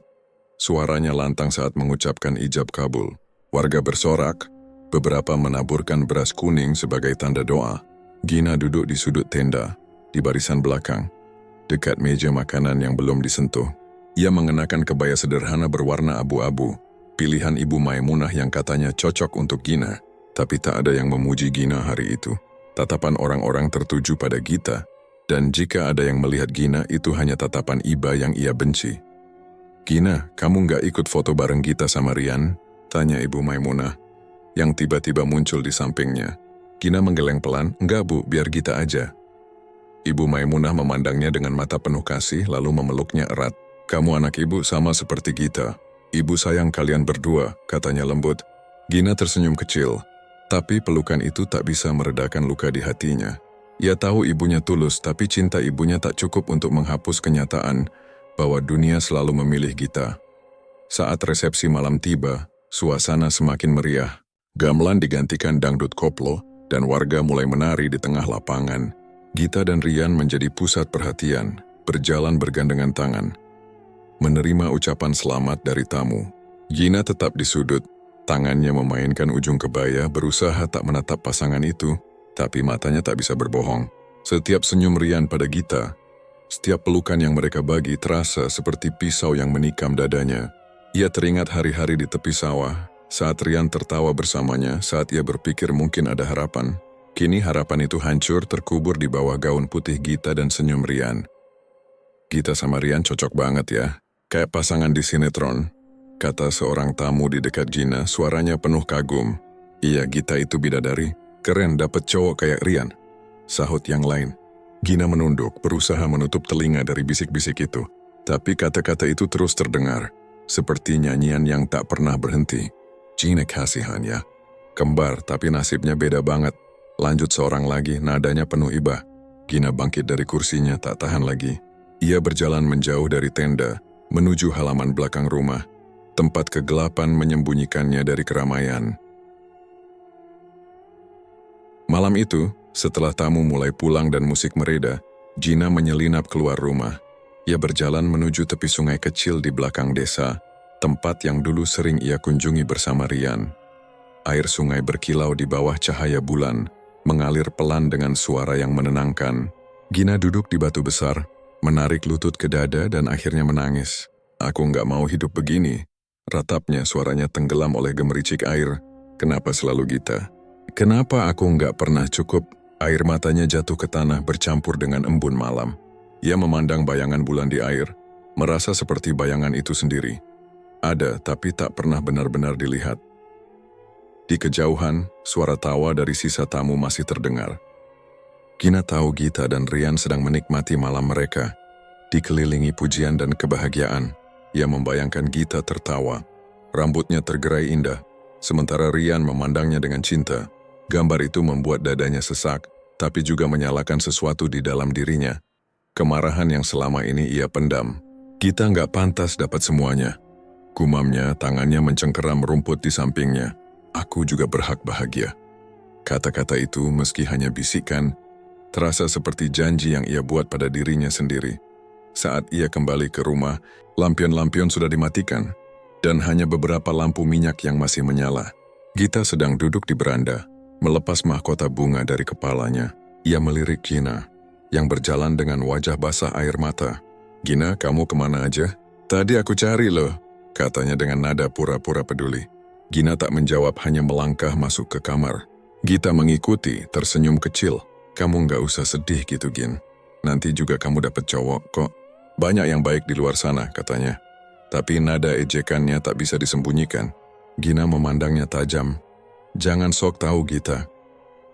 Suaranya lantang saat mengucapkan ijab kabul. Warga bersorak, beberapa menaburkan beras kuning sebagai tanda doa. Gina duduk di sudut tenda, di barisan belakang, dekat meja makanan yang belum disentuh. Ia mengenakan kebaya sederhana berwarna abu-abu, pilihan Ibu Maimunah yang katanya cocok untuk Gina, tapi tak ada yang memuji Gina hari itu. Tatapan orang-orang tertuju pada Gita, dan jika ada yang melihat Gina itu hanya tatapan iba yang ia benci. "Gina, kamu nggak ikut foto bareng Gita sama Rian?" tanya Ibu Maimunah, yang tiba-tiba muncul di sampingnya. Gina menggeleng pelan, "Enggak Bu, biar Gita aja." Ibu Maimunah memandangnya dengan mata penuh kasih lalu memeluknya erat. "Kamu anak ibu sama seperti Gita. Ibu sayang kalian berdua," katanya lembut. Gina tersenyum kecil, tapi pelukan itu tak bisa meredakan luka di hatinya. Ia tahu ibunya tulus, tapi cinta ibunya tak cukup untuk menghapus kenyataan bahwa dunia selalu memilih Gita. Saat resepsi malam tiba, suasana semakin meriah. Gamelan digantikan dangdut koplo, dan warga mulai menari di tengah lapangan. Gita dan Rian menjadi pusat perhatian, berjalan bergandengan tangan, menerima ucapan selamat dari tamu. Gina tetap di sudut, tangannya memainkan ujung kebaya, berusaha tak menatap pasangan itu, tapi matanya tak bisa berbohong. Setiap senyum Rian pada Gita, setiap pelukan yang mereka bagi terasa seperti pisau yang menikam dadanya. Ia teringat hari-hari di tepi sawah, saat Rian tertawa bersamanya, saat ia berpikir mungkin ada harapan. Kini harapan itu hancur terkubur di bawah gaun putih Gita dan senyum Rian. "Gita sama Rian cocok banget ya, kayak pasangan di sinetron," kata seorang tamu di dekat Gina, suaranya penuh kagum. "Iya, Gita itu bidadari, keren dapet cowok kayak Rian," sahut yang lain. Gina menunduk, berusaha menutup telinga dari bisik-bisik itu. Tapi kata-kata itu terus terdengar, seperti nyanyian yang tak pernah berhenti. "Gina kasihan ya. Kembar, tapi nasibnya beda banget." Lanjut seorang lagi, nadanya penuh iba. Gina bangkit dari kursinya, tak tahan lagi. Ia berjalan menjauh dari tenda, menuju halaman belakang rumah. Tempat kegelapan menyembunyikannya dari keramaian. Malam itu, setelah tamu mulai pulang dan musik mereda, Gina menyelinap keluar rumah. Ia berjalan menuju tepi sungai kecil di belakang desa, tempat yang dulu sering ia kunjungi bersama Rian. Air sungai berkilau di bawah cahaya bulan, mengalir pelan dengan suara yang menenangkan. Gina duduk di batu besar, menarik lutut ke dada dan akhirnya menangis. "Aku nggak mau hidup begini," ratapnya, suaranya tenggelam oleh gemericik air. "Kenapa selalu Gita? Kenapa aku nggak pernah cukup?" Air matanya jatuh ke tanah bercampur dengan embun malam. Ia memandang bayangan bulan di air, merasa seperti bayangan itu sendiri. Ada, tapi tak pernah benar-benar dilihat. Di kejauhan, suara tawa dari sisa tamu masih terdengar. Gina tahu Gita dan Rian sedang menikmati malam mereka. Dikelilingi pujian dan kebahagiaan, ia membayangkan Gita tertawa. Rambutnya tergerai indah, sementara Rian memandangnya dengan cinta. Gambar itu membuat dadanya sesak, tapi juga menyalakan sesuatu di dalam dirinya. Kemarahan yang selama ini ia pendam. Gita nggak pantas dapat semuanya. Gumamnya, tangannya mencengkeram rumput di sampingnya. "Aku juga berhak bahagia." Kata-kata itu meski hanya bisikan, terasa seperti janji yang ia buat pada dirinya sendiri. Saat ia kembali ke rumah, lampion-lampion sudah dimatikan, dan hanya beberapa lampu minyak yang masih menyala. Gita sedang duduk di beranda, melepas mahkota bunga dari kepalanya. Ia melirik Gina, yang berjalan dengan wajah basah air mata. "Gina, kamu kemana aja?" "Tadi aku cari loh," katanya dengan nada pura-pura peduli. Gina tak menjawab, hanya melangkah masuk ke kamar. Gita mengikuti, tersenyum kecil. "Kamu nggak usah sedih gitu, Gin. Nanti juga kamu dapat cowok kok. Banyak yang baik di luar sana," katanya. Tapi nada ejekannya tak bisa disembunyikan. Gina memandangnya tajam. "Jangan sok tahu, Gita."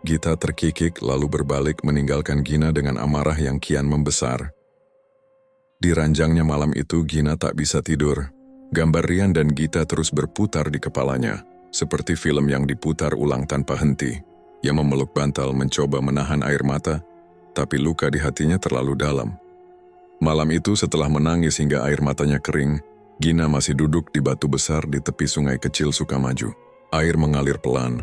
Gita terkikik lalu berbalik meninggalkan Gina dengan amarah yang kian membesar. Di ranjangnya malam itu Gina tak bisa tidur. Gambar Rian dan Gita terus berputar di kepalanya, seperti film yang diputar ulang tanpa henti. Ia memeluk bantal mencoba menahan air mata, tapi luka di hatinya terlalu dalam. Malam itu setelah menangis hingga air matanya kering, Gina masih duduk di batu besar di tepi sungai kecil Sukamaju. Air mengalir pelan,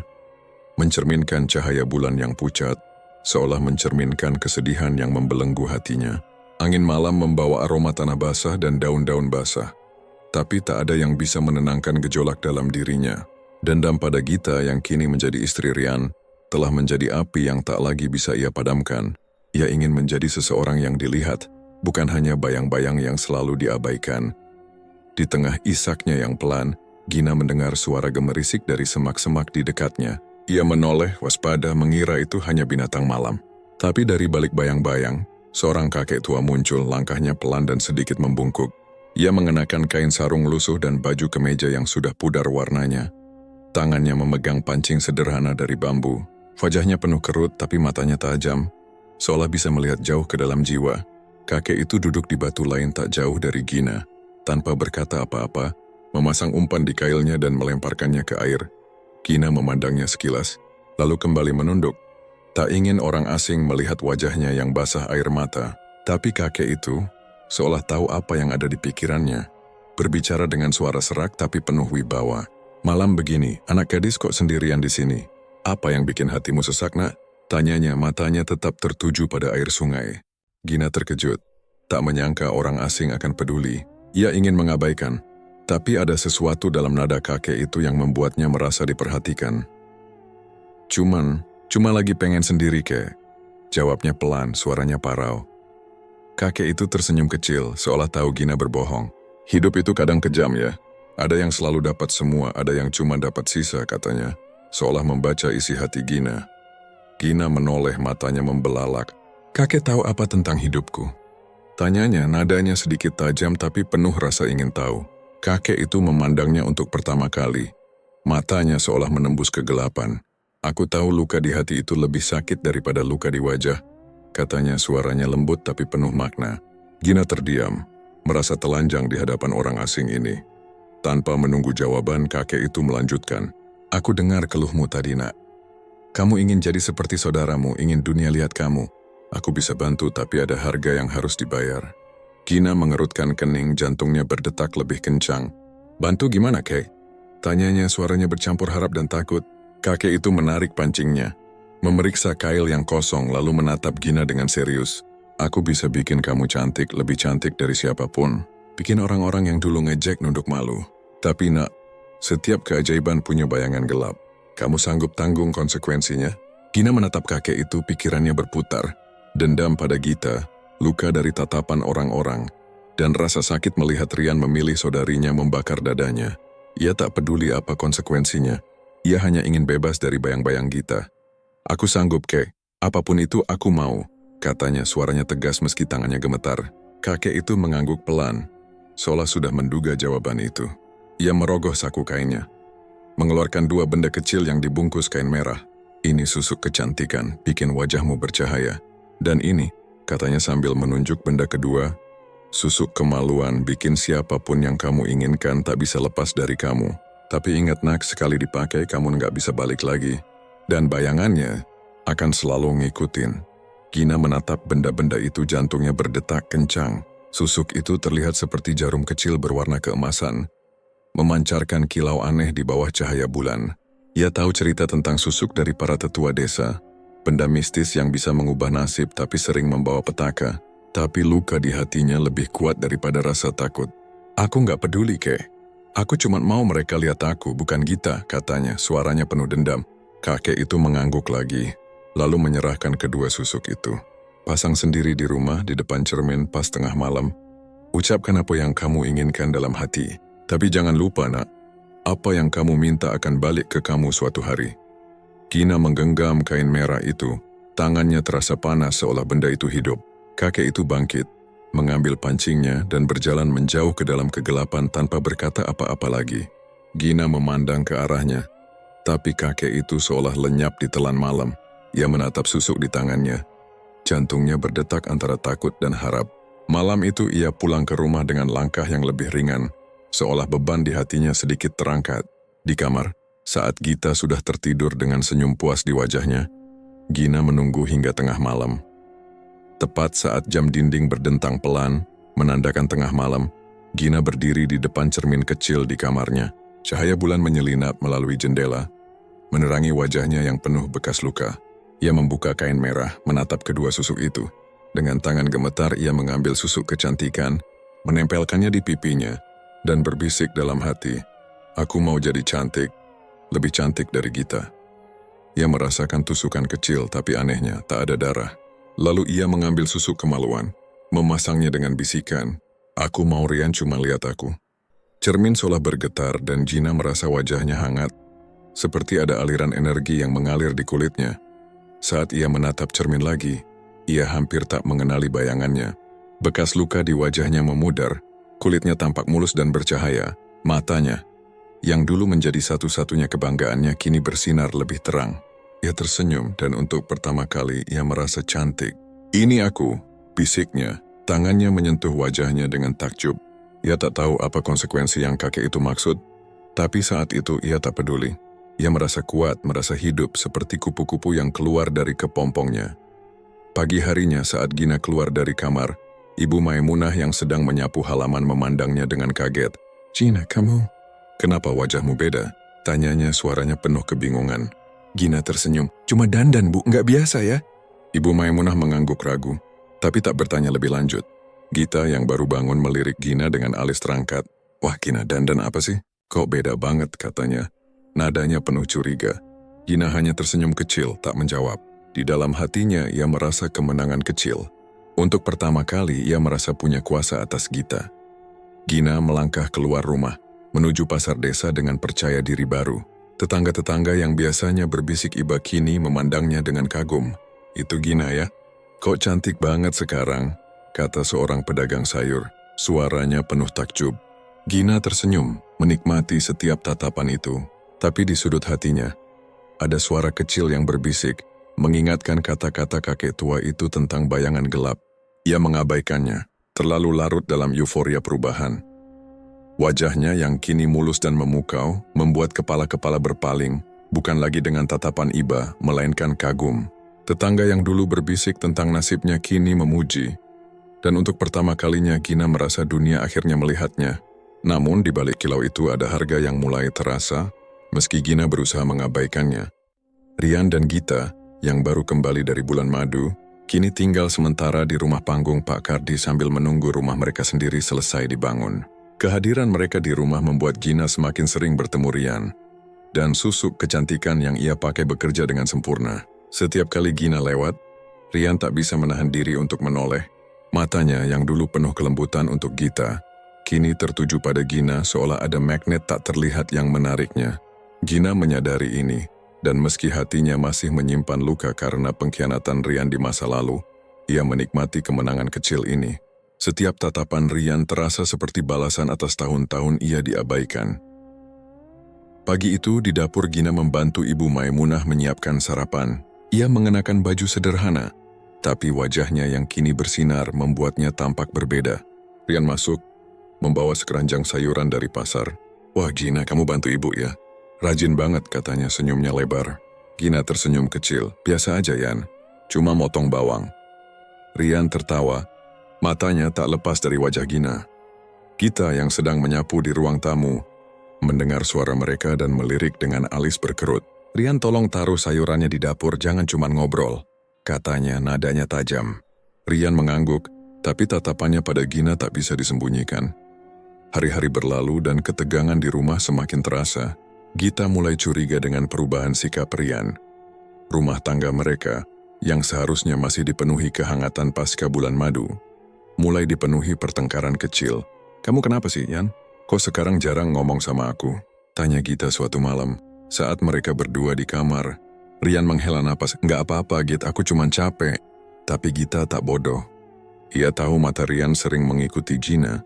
mencerminkan cahaya bulan yang pucat, seolah mencerminkan kesedihan yang membelenggu hatinya. Angin malam membawa aroma tanah basah dan daun-daun basah. Tapi tak ada yang bisa menenangkan gejolak dalam dirinya. Dendam pada Gita yang kini menjadi istri Rian, telah menjadi api yang tak lagi bisa ia padamkan. Ia ingin menjadi seseorang yang dilihat, bukan hanya bayang-bayang yang selalu diabaikan. Di tengah isaknya yang pelan, Gina mendengar suara gemerisik dari semak-semak di dekatnya. Ia menoleh, waspada, mengira itu hanya binatang malam. Tapi dari balik bayang-bayang, seorang kakek tua muncul, langkahnya pelan dan sedikit membungkuk. Ia mengenakan kain sarung lusuh dan baju kemeja yang sudah pudar warnanya. Tangannya memegang pancing sederhana dari bambu. Wajahnya penuh kerut tapi matanya tajam, seolah bisa melihat jauh ke dalam jiwa. Kakek itu duduk di batu lain tak jauh dari Gina. Tanpa berkata apa-apa, memasang umpan di kailnya dan melemparkannya ke air. Gina memandangnya sekilas, lalu kembali menunduk. Tak ingin orang asing melihat wajahnya yang basah air mata. Tapi kakek itu seolah tahu apa yang ada di pikirannya. Berbicara dengan suara serak tapi penuh wibawa. Malam begini, anak gadis kok sendirian di sini? Apa yang bikin hatimu sesak, nak? Tanyanya, matanya tetap tertuju pada air sungai. Gina terkejut. Tak menyangka orang asing akan peduli. Ia ingin mengabaikan. Tapi ada sesuatu dalam nada kakek itu yang membuatnya merasa diperhatikan. Cuma lagi pengen sendiri, kek. Jawabnya pelan, suaranya parau. Kakek itu tersenyum kecil, seolah tahu Gina berbohong. Hidup itu kadang kejam ya. Ada yang selalu dapat semua, ada yang cuma dapat sisa, katanya. Seolah membaca isi hati Gina. Gina menoleh, matanya membelalak. Kakek tahu apa tentang hidupku? Tanyanya, nadanya sedikit tajam tapi penuh rasa ingin tahu. Kakek itu memandangnya untuk pertama kali. Matanya seolah menembus kegelapan. Aku tahu luka di hati itu lebih sakit daripada luka di wajah. Katanya, suaranya lembut tapi penuh makna. Gina terdiam, merasa telanjang di hadapan orang asing ini. Tanpa menunggu jawaban, kakek itu melanjutkan. Aku dengar keluhmu tadi, nak. Kamu ingin jadi seperti saudaramu, ingin dunia lihat kamu. Aku bisa bantu tapi ada harga yang harus dibayar. Gina mengerutkan kening, jantungnya berdetak lebih kencang. Bantu gimana, kek? Tanyanya, suaranya bercampur harap dan takut. Kakek itu menarik pancingnya, memeriksa kail yang kosong lalu menatap Gina dengan serius. Aku bisa bikin kamu cantik, lebih cantik dari siapapun. Bikin orang-orang yang dulu ngejek nunduk malu. Tapi nak, setiap keajaiban punya bayangan gelap. Kamu sanggup tanggung konsekuensinya? Gina menatap kakek itu, pikirannya berputar. Dendam pada Gita, luka dari tatapan orang-orang, dan rasa sakit melihat Rian memilih saudarinya membakar dadanya. Ia tak peduli apa konsekuensinya. Ia hanya ingin bebas dari bayang-bayang Gita. Aku sanggup, kek. Apapun itu aku mau, katanya, suaranya tegas meski tangannya gemetar. Kakek itu mengangguk pelan, seolah sudah menduga jawaban itu. Ia merogoh saku kainnya, mengeluarkan 2 benda kecil yang dibungkus kain merah. Ini susuk kecantikan, bikin wajahmu bercahaya. Dan ini, katanya sambil menunjuk benda kedua, susuk kemaluan, bikin siapapun yang kamu inginkan tak bisa lepas dari kamu. Tapi ingat nak, sekali dipakai kamu nggak bisa balik lagi. Dan bayangannya akan selalu ngikutin. Gina menatap benda-benda itu, jantungnya berdetak kencang. Susuk itu terlihat seperti jarum kecil berwarna keemasan, memancarkan kilau aneh di bawah cahaya bulan. Ia tahu cerita tentang susuk dari para tetua desa. Benda mistis yang bisa mengubah nasib tapi sering membawa petaka. Tapi luka di hatinya lebih kuat daripada rasa takut. Aku nggak peduli, kek. Aku cuma mau mereka lihat aku, bukan Gita, katanya, suaranya penuh dendam. Kakek itu mengangguk lagi, lalu menyerahkan kedua susuk itu. Pasang sendiri di rumah, di depan cermin pas tengah malam. Ucapkan apa yang kamu inginkan dalam hati. Tapi jangan lupa, nak, apa yang kamu minta akan balik ke kamu suatu hari. Gina menggenggam kain merah itu. Tangannya terasa panas seolah benda itu hidup. Kakek itu bangkit, mengambil pancingnya dan berjalan menjauh ke dalam kegelapan tanpa berkata apa-apa lagi. Gina memandang ke arahnya, tapi kakek itu seolah lenyap di telan malam. Ia menatap susuk di tangannya. Jantungnya berdetak antara takut dan harap. Malam itu ia pulang ke rumah dengan langkah yang lebih ringan. seolah beban di hatinya sedikit terangkat. Di kamar, saat Gita sudah tertidur dengan senyum puas di wajahnya, Gina menunggu hingga tengah malam. Tepat saat jam dinding berdentang pelan, menandakan tengah malam, Gina berdiri di depan cermin kecil di kamarnya. Cahaya bulan menyelinap melalui jendela, menerangi wajahnya yang penuh bekas luka. Ia membuka kain merah, menatap kedua susuk itu. Dengan tangan gemetar, ia mengambil susuk kecantikan, menempelkannya di pipinya, dan berbisik dalam hati, "Aku mau jadi cantik, lebih cantik dari Gita." Ia merasakan tusukan kecil, tapi anehnya tak ada darah. Lalu ia mengambil susuk kemaluan, memasangnya dengan bisikan, "Aku mau Rian cuma lihat aku." Cermin seolah bergetar dan Gina merasa wajahnya hangat, seperti ada aliran energi yang mengalir di kulitnya. Saat ia menatap cermin lagi, ia hampir tak mengenali bayangannya. Bekas luka di wajahnya memudar, kulitnya tampak mulus dan bercahaya. Matanya, yang dulu menjadi satu-satunya kebanggaannya, kini bersinar lebih terang. Ia tersenyum dan untuk pertama kali ia merasa cantik. "Ini aku," bisiknya. Tangannya menyentuh wajahnya dengan takjub. Ia tak tahu apa konsekuensi yang kakek itu maksud, tapi saat itu ia tak peduli. Ia merasa kuat, merasa hidup seperti kupu-kupu yang keluar dari kepompongnya. Pagi harinya saat Gina keluar dari kamar, Ibu Maimunah yang sedang menyapu halaman memandangnya dengan kaget. "Gina, kamu? Kenapa wajahmu beda?" Tanyanya, suaranya penuh kebingungan. Gina tersenyum. "Cuma dandan, Bu, nggak biasa ya?" Ibu Maimunah mengangguk ragu, tapi tak bertanya lebih lanjut. Gita yang baru bangun melirik Gina dengan alis terangkat. "Wah Gina, dandan apa sih? Kok beda banget," katanya. Nadanya penuh curiga. Gina hanya tersenyum kecil, tak menjawab. Di dalam hatinya ia merasa kemenangan kecil. Untuk pertama kali ia merasa punya kuasa atas Gita. Gina melangkah keluar rumah, menuju pasar desa dengan percaya diri baru. Tetangga-tetangga yang biasanya berbisik iba kini memandangnya dengan kagum. "Itu Gina ya? Kok cantik banget sekarang," kata seorang pedagang sayur. Suaranya penuh takjub. Gina tersenyum, menikmati setiap tatapan itu. Tapi di sudut hatinya, ada suara kecil yang berbisik, mengingatkan kata-kata kakek tua itu tentang bayangan gelap. Ia mengabaikannya, terlalu larut dalam euforia perubahan. Wajahnya yang kini mulus dan memukau, membuat kepala-kepala berpaling, bukan lagi dengan tatapan iba, melainkan kagum. Tetangga yang dulu berbisik tentang nasibnya kini memuji. Dan untuk pertama kalinya Gina merasa dunia akhirnya melihatnya. Namun di balik kilau itu ada harga yang mulai terasa, meski Gina berusaha mengabaikannya. Rian dan Gita, yang baru kembali dari bulan madu, kini tinggal sementara di rumah panggung Pak Kardi sambil menunggu rumah mereka sendiri selesai dibangun. Kehadiran mereka di rumah membuat Gina semakin sering bertemu Rian, dan susuk kecantikan yang ia pakai bekerja dengan sempurna. Setiap kali Gina lewat, Rian tak bisa menahan diri untuk menoleh. Matanya yang dulu penuh kelembutan untuk Gita, kini tertuju pada Gina seolah ada magnet tak terlihat yang menariknya. Gina menyadari ini, dan meski hatinya masih menyimpan luka karena pengkhianatan Rian di masa lalu, ia menikmati kemenangan kecil ini. Setiap tatapan Rian terasa seperti balasan atas tahun-tahun ia diabaikan. Pagi itu di dapur Gina membantu Ibu Maimunah menyiapkan sarapan. Ia mengenakan baju sederhana, tapi wajahnya yang kini bersinar membuatnya tampak berbeda. Rian masuk, membawa sekeranjang sayuran dari pasar. "Wah Gina, kamu bantu ibu ya? Rajin banget," katanya senyumnya lebar. Gina tersenyum kecil. "Biasa aja Yan, cuma motong bawang." Rian tertawa, matanya tak lepas dari wajah Gina. Gita yang sedang menyapu di ruang tamu, mendengar suara mereka dan melirik dengan alis berkerut. "Rian, tolong taruh sayurannya di dapur, jangan cuma ngobrol," katanya nadanya tajam. Rian mengangguk, tapi tatapannya pada Gina tak bisa disembunyikan. Hari-hari berlalu dan ketegangan di rumah semakin terasa. Gita mulai curiga dengan perubahan sikap Rian. Rumah tangga mereka, yang seharusnya masih dipenuhi kehangatan pasca bulan madu, mulai dipenuhi pertengkaran kecil. "Kamu kenapa sih, Yan? Kok sekarang jarang ngomong sama aku?" tanya Gita suatu malam. Saat mereka berdua di kamar, Rian menghela napas. "Nggak apa-apa, Git, aku cuma capek." Tapi Gita tak bodoh. Ia tahu mata Rian sering mengikuti Gina,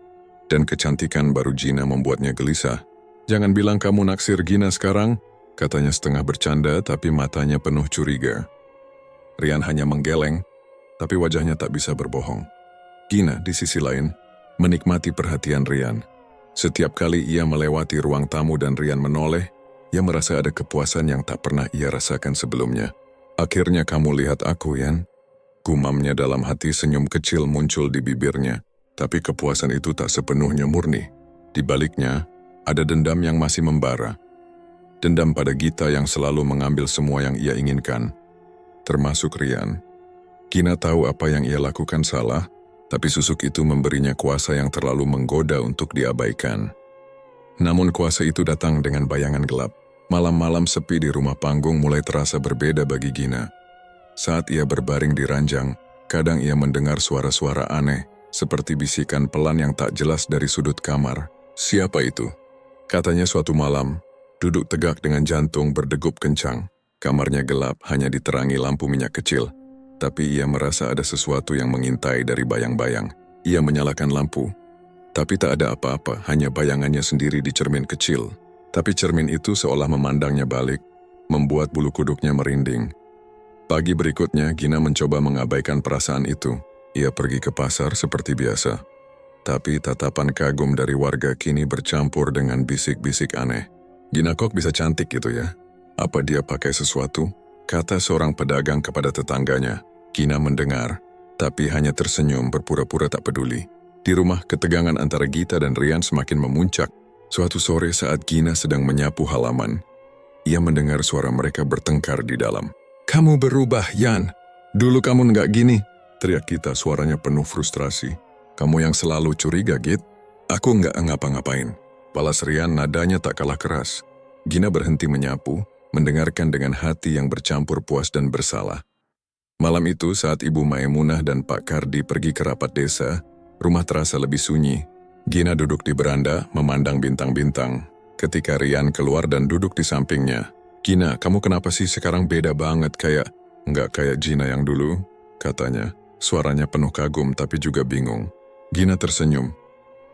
dan kecantikan baru Gina membuatnya gelisah. "Jangan bilang kamu naksir Gina sekarang," katanya setengah bercanda tapi matanya penuh curiga. Rian hanya menggeleng, tapi wajahnya tak bisa berbohong. Gina di sisi lain menikmati perhatian Rian. Setiap kali ia melewati ruang tamu dan Rian menoleh, ia merasa ada kepuasan yang tak pernah ia rasakan sebelumnya. Akhirnya kamu lihat aku, Yan. Gumamnya dalam hati, senyum kecil muncul di bibirnya. Tapi kepuasan itu tak sepenuhnya murni. Di baliknya, ada dendam yang masih membara. Dendam pada Gita yang selalu mengambil semua yang ia inginkan, termasuk Rian. Gina tahu apa yang ia lakukan salah, tapi susuk itu memberinya kuasa yang terlalu menggoda untuk diabaikan. Namun kuasa itu datang dengan bayangan gelap. Malam-malam sepi di rumah panggung mulai terasa berbeda bagi Gina. Saat ia berbaring di ranjang, kadang ia mendengar suara-suara aneh, seperti bisikan pelan yang tak jelas dari sudut kamar. Siapa itu? Katanya suatu malam, duduk tegak dengan jantung berdegup kencang. Kamarnya gelap, hanya diterangi lampu minyak kecil. Tapi ia merasa ada sesuatu yang mengintai dari bayang-bayang. Ia menyalakan lampu. Tapi tak ada apa-apa, hanya bayangannya sendiri di cermin kecil. Tapi cermin itu seolah memandangnya balik, membuat bulu kuduknya merinding. Pagi berikutnya, Gina mencoba mengabaikan perasaan itu. Ia pergi ke pasar seperti biasa. Tapi tatapan kagum dari warga kini bercampur dengan bisik-bisik aneh. Gina kok bisa cantik gitu ya? Apa dia pakai sesuatu? Kata seorang pedagang kepada tetangganya. Gina mendengar, tapi hanya tersenyum berpura-pura tak peduli. Di rumah, ketegangan antara Gita dan Rian semakin memuncak. Suatu sore saat Gina sedang menyapu halaman, ia mendengar suara mereka bertengkar di dalam. "Kamu berubah, Yan. Dulu kamu nggak gini," teriak Gita, suaranya penuh frustrasi. "Kamu yang selalu curiga, Git. Aku nggak ngapa-ngapain." Balas Rian, nadanya tak kalah keras. Gina berhenti menyapu, mendengarkan dengan hati yang bercampur puas dan bersalah. Malam itu saat Ibu Maimunah dan Pak Kardi pergi ke rapat desa, rumah terasa lebih sunyi. Gina duduk di beranda, memandang bintang-bintang. Ketika Rian keluar dan duduk di sampingnya, "Gina, kamu kenapa sih sekarang beda banget, nggak kayak Gina yang dulu?" katanya. Suaranya penuh kagum tapi juga bingung. Gina tersenyum.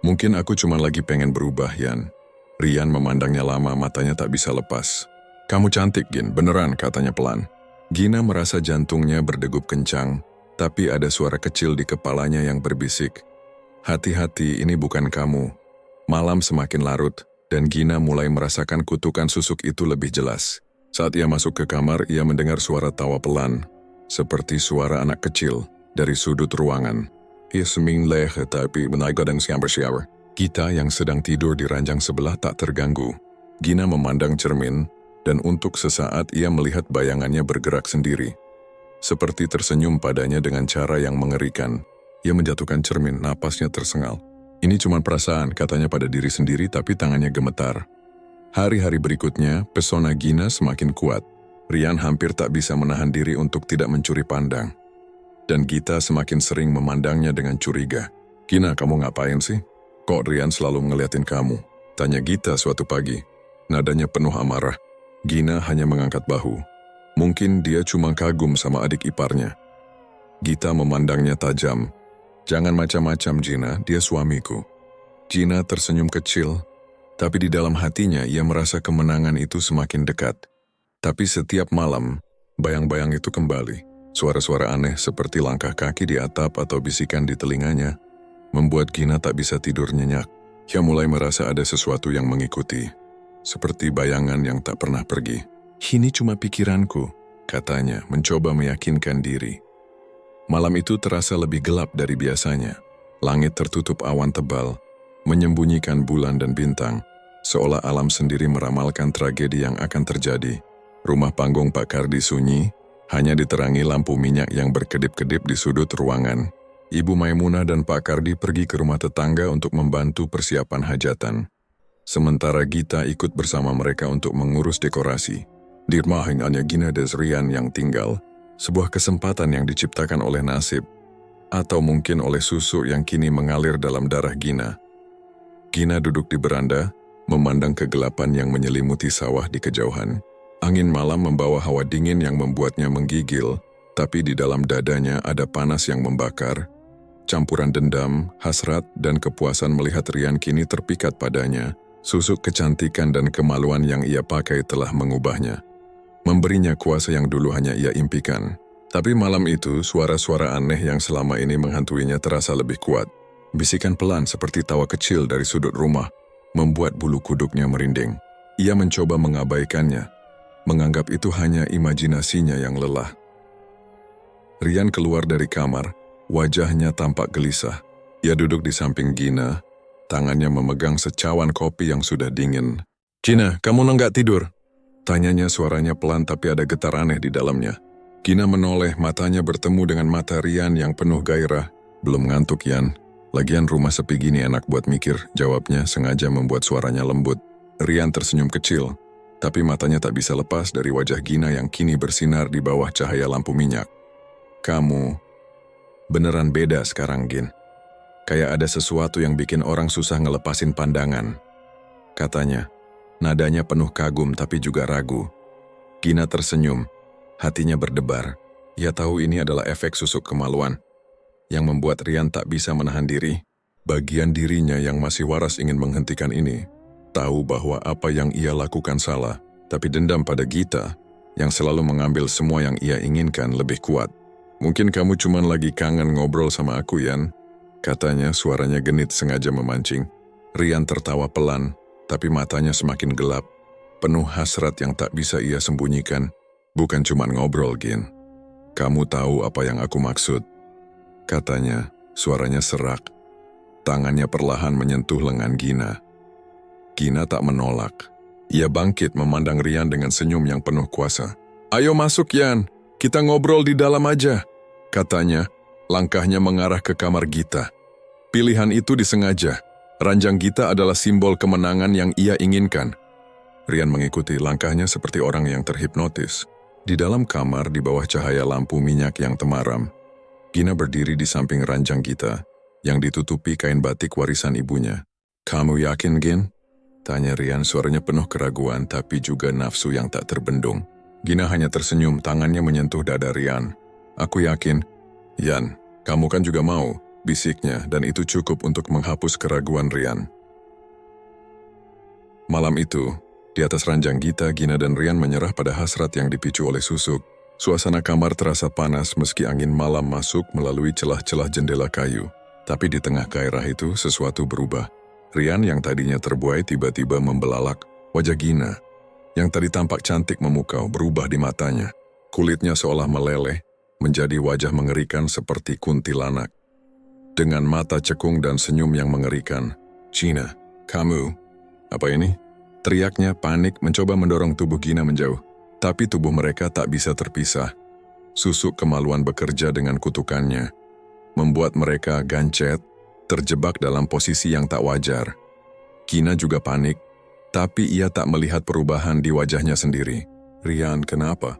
"Mungkin aku cuma lagi pengen berubah, Yan." Rian memandangnya lama, matanya tak bisa lepas. "Kamu cantik, Gin, beneran," katanya pelan. Gina merasa jantungnya berdegup kencang, tapi ada suara kecil di kepalanya yang berbisik, "Hati-hati, ini bukan kamu." Malam semakin larut, dan Gina mulai merasakan kutukan susuk itu lebih jelas. Saat ia masuk ke kamar, ia mendengar suara tawa pelan, seperti suara anak kecil, dari sudut ruangan. Gita yang sedang tidur di ranjang sebelah tak terganggu. Gina memandang cermin, dan untuk sesaat ia melihat bayangannya bergerak sendiri. Seperti tersenyum padanya dengan cara yang mengerikan. Ia menjatuhkan cermin, napasnya tersengal. "Ini cuma perasaan," katanya pada diri sendiri, tapi tangannya gemetar. Hari-hari berikutnya, pesona Gina semakin kuat. Rian hampir tak bisa menahan diri untuk tidak mencuri pandang. Dan Gita semakin sering memandangnya dengan curiga. "Gina, kamu ngapain sih? Kok Rian selalu ngeliatin kamu?" tanya Gita suatu pagi. Nadanya penuh amarah. Gina hanya mengangkat bahu. Mungkin dia cuma kagum sama adik iparnya. Gita memandangnya tajam. "Jangan macam-macam, Gina, dia suamiku." Gina tersenyum kecil, tapi di dalam hatinya ia merasa kemenangan itu semakin dekat. Tapi setiap malam, bayang-bayang itu kembali. Suara-suara aneh seperti langkah kaki di atap atau bisikan di telinganya, membuat Gina tak bisa tidur nyenyak. Ia mulai merasa ada sesuatu yang mengikuti, seperti bayangan yang tak pernah pergi. "Ini cuma pikiranku," katanya, mencoba meyakinkan diri. Malam itu terasa lebih gelap dari biasanya. Langit tertutup awan tebal, menyembunyikan bulan dan bintang, seolah alam sendiri meramalkan tragedi yang akan terjadi. Rumah panggung Pak Kardi sunyi, hanya diterangi lampu minyak yang berkedip-kedip di sudut ruangan. Ibu Maimunah dan Pak Kardi pergi ke rumah tetangga untuk membantu persiapan hajatan. Sementara Gita ikut bersama mereka untuk mengurus dekorasi. Di rumah hanya Gina dan Rian yang tinggal, sebuah kesempatan yang diciptakan oleh nasib, atau mungkin oleh susu yang kini mengalir dalam darah Gina. Gina duduk di beranda, memandang kegelapan yang menyelimuti sawah di kejauhan. Angin malam membawa hawa dingin yang membuatnya menggigil, tapi di dalam dadanya ada panas yang membakar. Campuran dendam, hasrat, dan kepuasan melihat Rian kini terpikat padanya. Susuk kecantikan dan kemaluan yang ia pakai telah mengubahnya, memberinya kuasa yang dulu hanya ia impikan. Tapi malam itu, suara-suara aneh yang selama ini menghantuinya terasa lebih kuat. Bisikan pelan seperti tawa kecil dari sudut rumah, membuat bulu kuduknya merinding. Ia mencoba mengabaikannya, menganggap itu hanya imajinasinya yang lelah. Rian keluar dari kamar, wajahnya tampak gelisah. Ia duduk di samping Gina, tangannya memegang secawan kopi yang sudah dingin. "Gina, kamu nggak tidur?" Tanyanya, suaranya pelan tapi ada getar aneh di dalamnya. Gina menoleh, matanya bertemu dengan mata Rian yang penuh gairah. "Belum ngantuk, Yan. Lagian rumah sepi gini enak buat mikir," jawabnya sengaja membuat suaranya lembut. Rian tersenyum kecil, tapi matanya tak bisa lepas dari wajah Gina yang kini bersinar di bawah cahaya lampu minyak. "Kamu beneran beda sekarang, Gin. Kayak ada sesuatu yang bikin orang susah ngelepasin pandangan," katanya. Nadanya penuh kagum tapi juga ragu. Gina tersenyum, hatinya berdebar. Ia tahu ini adalah efek susuk kemaluan yang membuat Rian tak bisa menahan diri. Bagian dirinya yang masih waras ingin menghentikan ini. Tahu bahwa apa yang ia lakukan salah, tapi dendam pada Gita yang selalu mengambil semua yang ia inginkan lebih kuat. "Mungkin kamu cuman lagi kangen ngobrol sama aku, Yan," katanya, suaranya genit sengaja memancing. Rian tertawa pelan, tapi matanya semakin gelap, penuh hasrat yang tak bisa ia sembunyikan. "Bukan cuman ngobrol, Gin. Kamu tahu apa yang aku maksud," katanya, suaranya serak. Tangannya perlahan menyentuh lengan Gina. Gina tak menolak. Ia bangkit memandang Rian dengan senyum yang penuh kuasa. "Ayo masuk, Yan. Kita ngobrol di dalam aja," katanya. Langkahnya mengarah ke kamar Gita. Pilihan itu disengaja. Ranjang Gita adalah simbol kemenangan yang ia inginkan. Rian mengikuti langkahnya seperti orang yang terhipnotis. Di dalam kamar, di bawah cahaya lampu minyak yang temaram, Gina berdiri di samping ranjang Gita yang ditutupi kain batik warisan ibunya. "Kamu yakin, Gin?" tanya Rian, suaranya penuh keraguan tapi juga nafsu yang tak terbendung. Gina hanya tersenyum, tangannya menyentuh dada Rian. "Aku yakin." "Yan, kamu kan juga mau," bisiknya, dan itu cukup untuk menghapus keraguan Rian. Malam itu, di atas ranjang Gita, Gina dan Rian menyerah pada hasrat yang dipicu oleh susuk. Suasana kamar terasa panas meski angin malam masuk melalui celah-celah jendela kayu. Tapi di tengah gairah itu, sesuatu berubah. Rian yang tadinya terbuai tiba-tiba membelalak. Wajah Gina, yang tadi tampak cantik memukau, berubah di matanya. Kulitnya seolah meleleh, menjadi wajah mengerikan seperti kuntilanak. Dengan mata cekung dan senyum yang mengerikan. "Gina, kamu..." "Apa ini?" teriaknya panik, mencoba mendorong tubuh Gina menjauh. Tapi tubuh mereka tak bisa terpisah. Susuk kemaluan bekerja dengan kutukannya, membuat mereka gancet, terjebak dalam posisi yang tak wajar. Gina juga panik, tapi ia tak melihat perubahan di wajahnya sendiri. "Rian, kenapa?"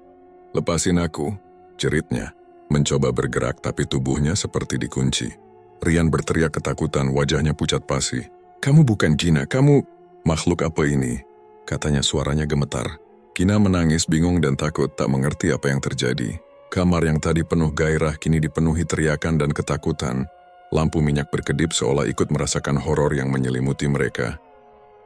"Lepasin aku," jeritnya. Mencoba bergerak tapi tubuhnya seperti dikunci. Rian berteriak ketakutan, wajahnya pucat pasi. "Kamu bukan Gina, kamu..." "Makhluk apa ini?" katanya, suaranya gemetar. Gina menangis bingung dan takut, tak mengerti apa yang terjadi. Kamar yang tadi penuh gairah kini dipenuhi teriakan dan ketakutan. Lampu minyak berkedip seolah ikut merasakan horor yang menyelimuti mereka.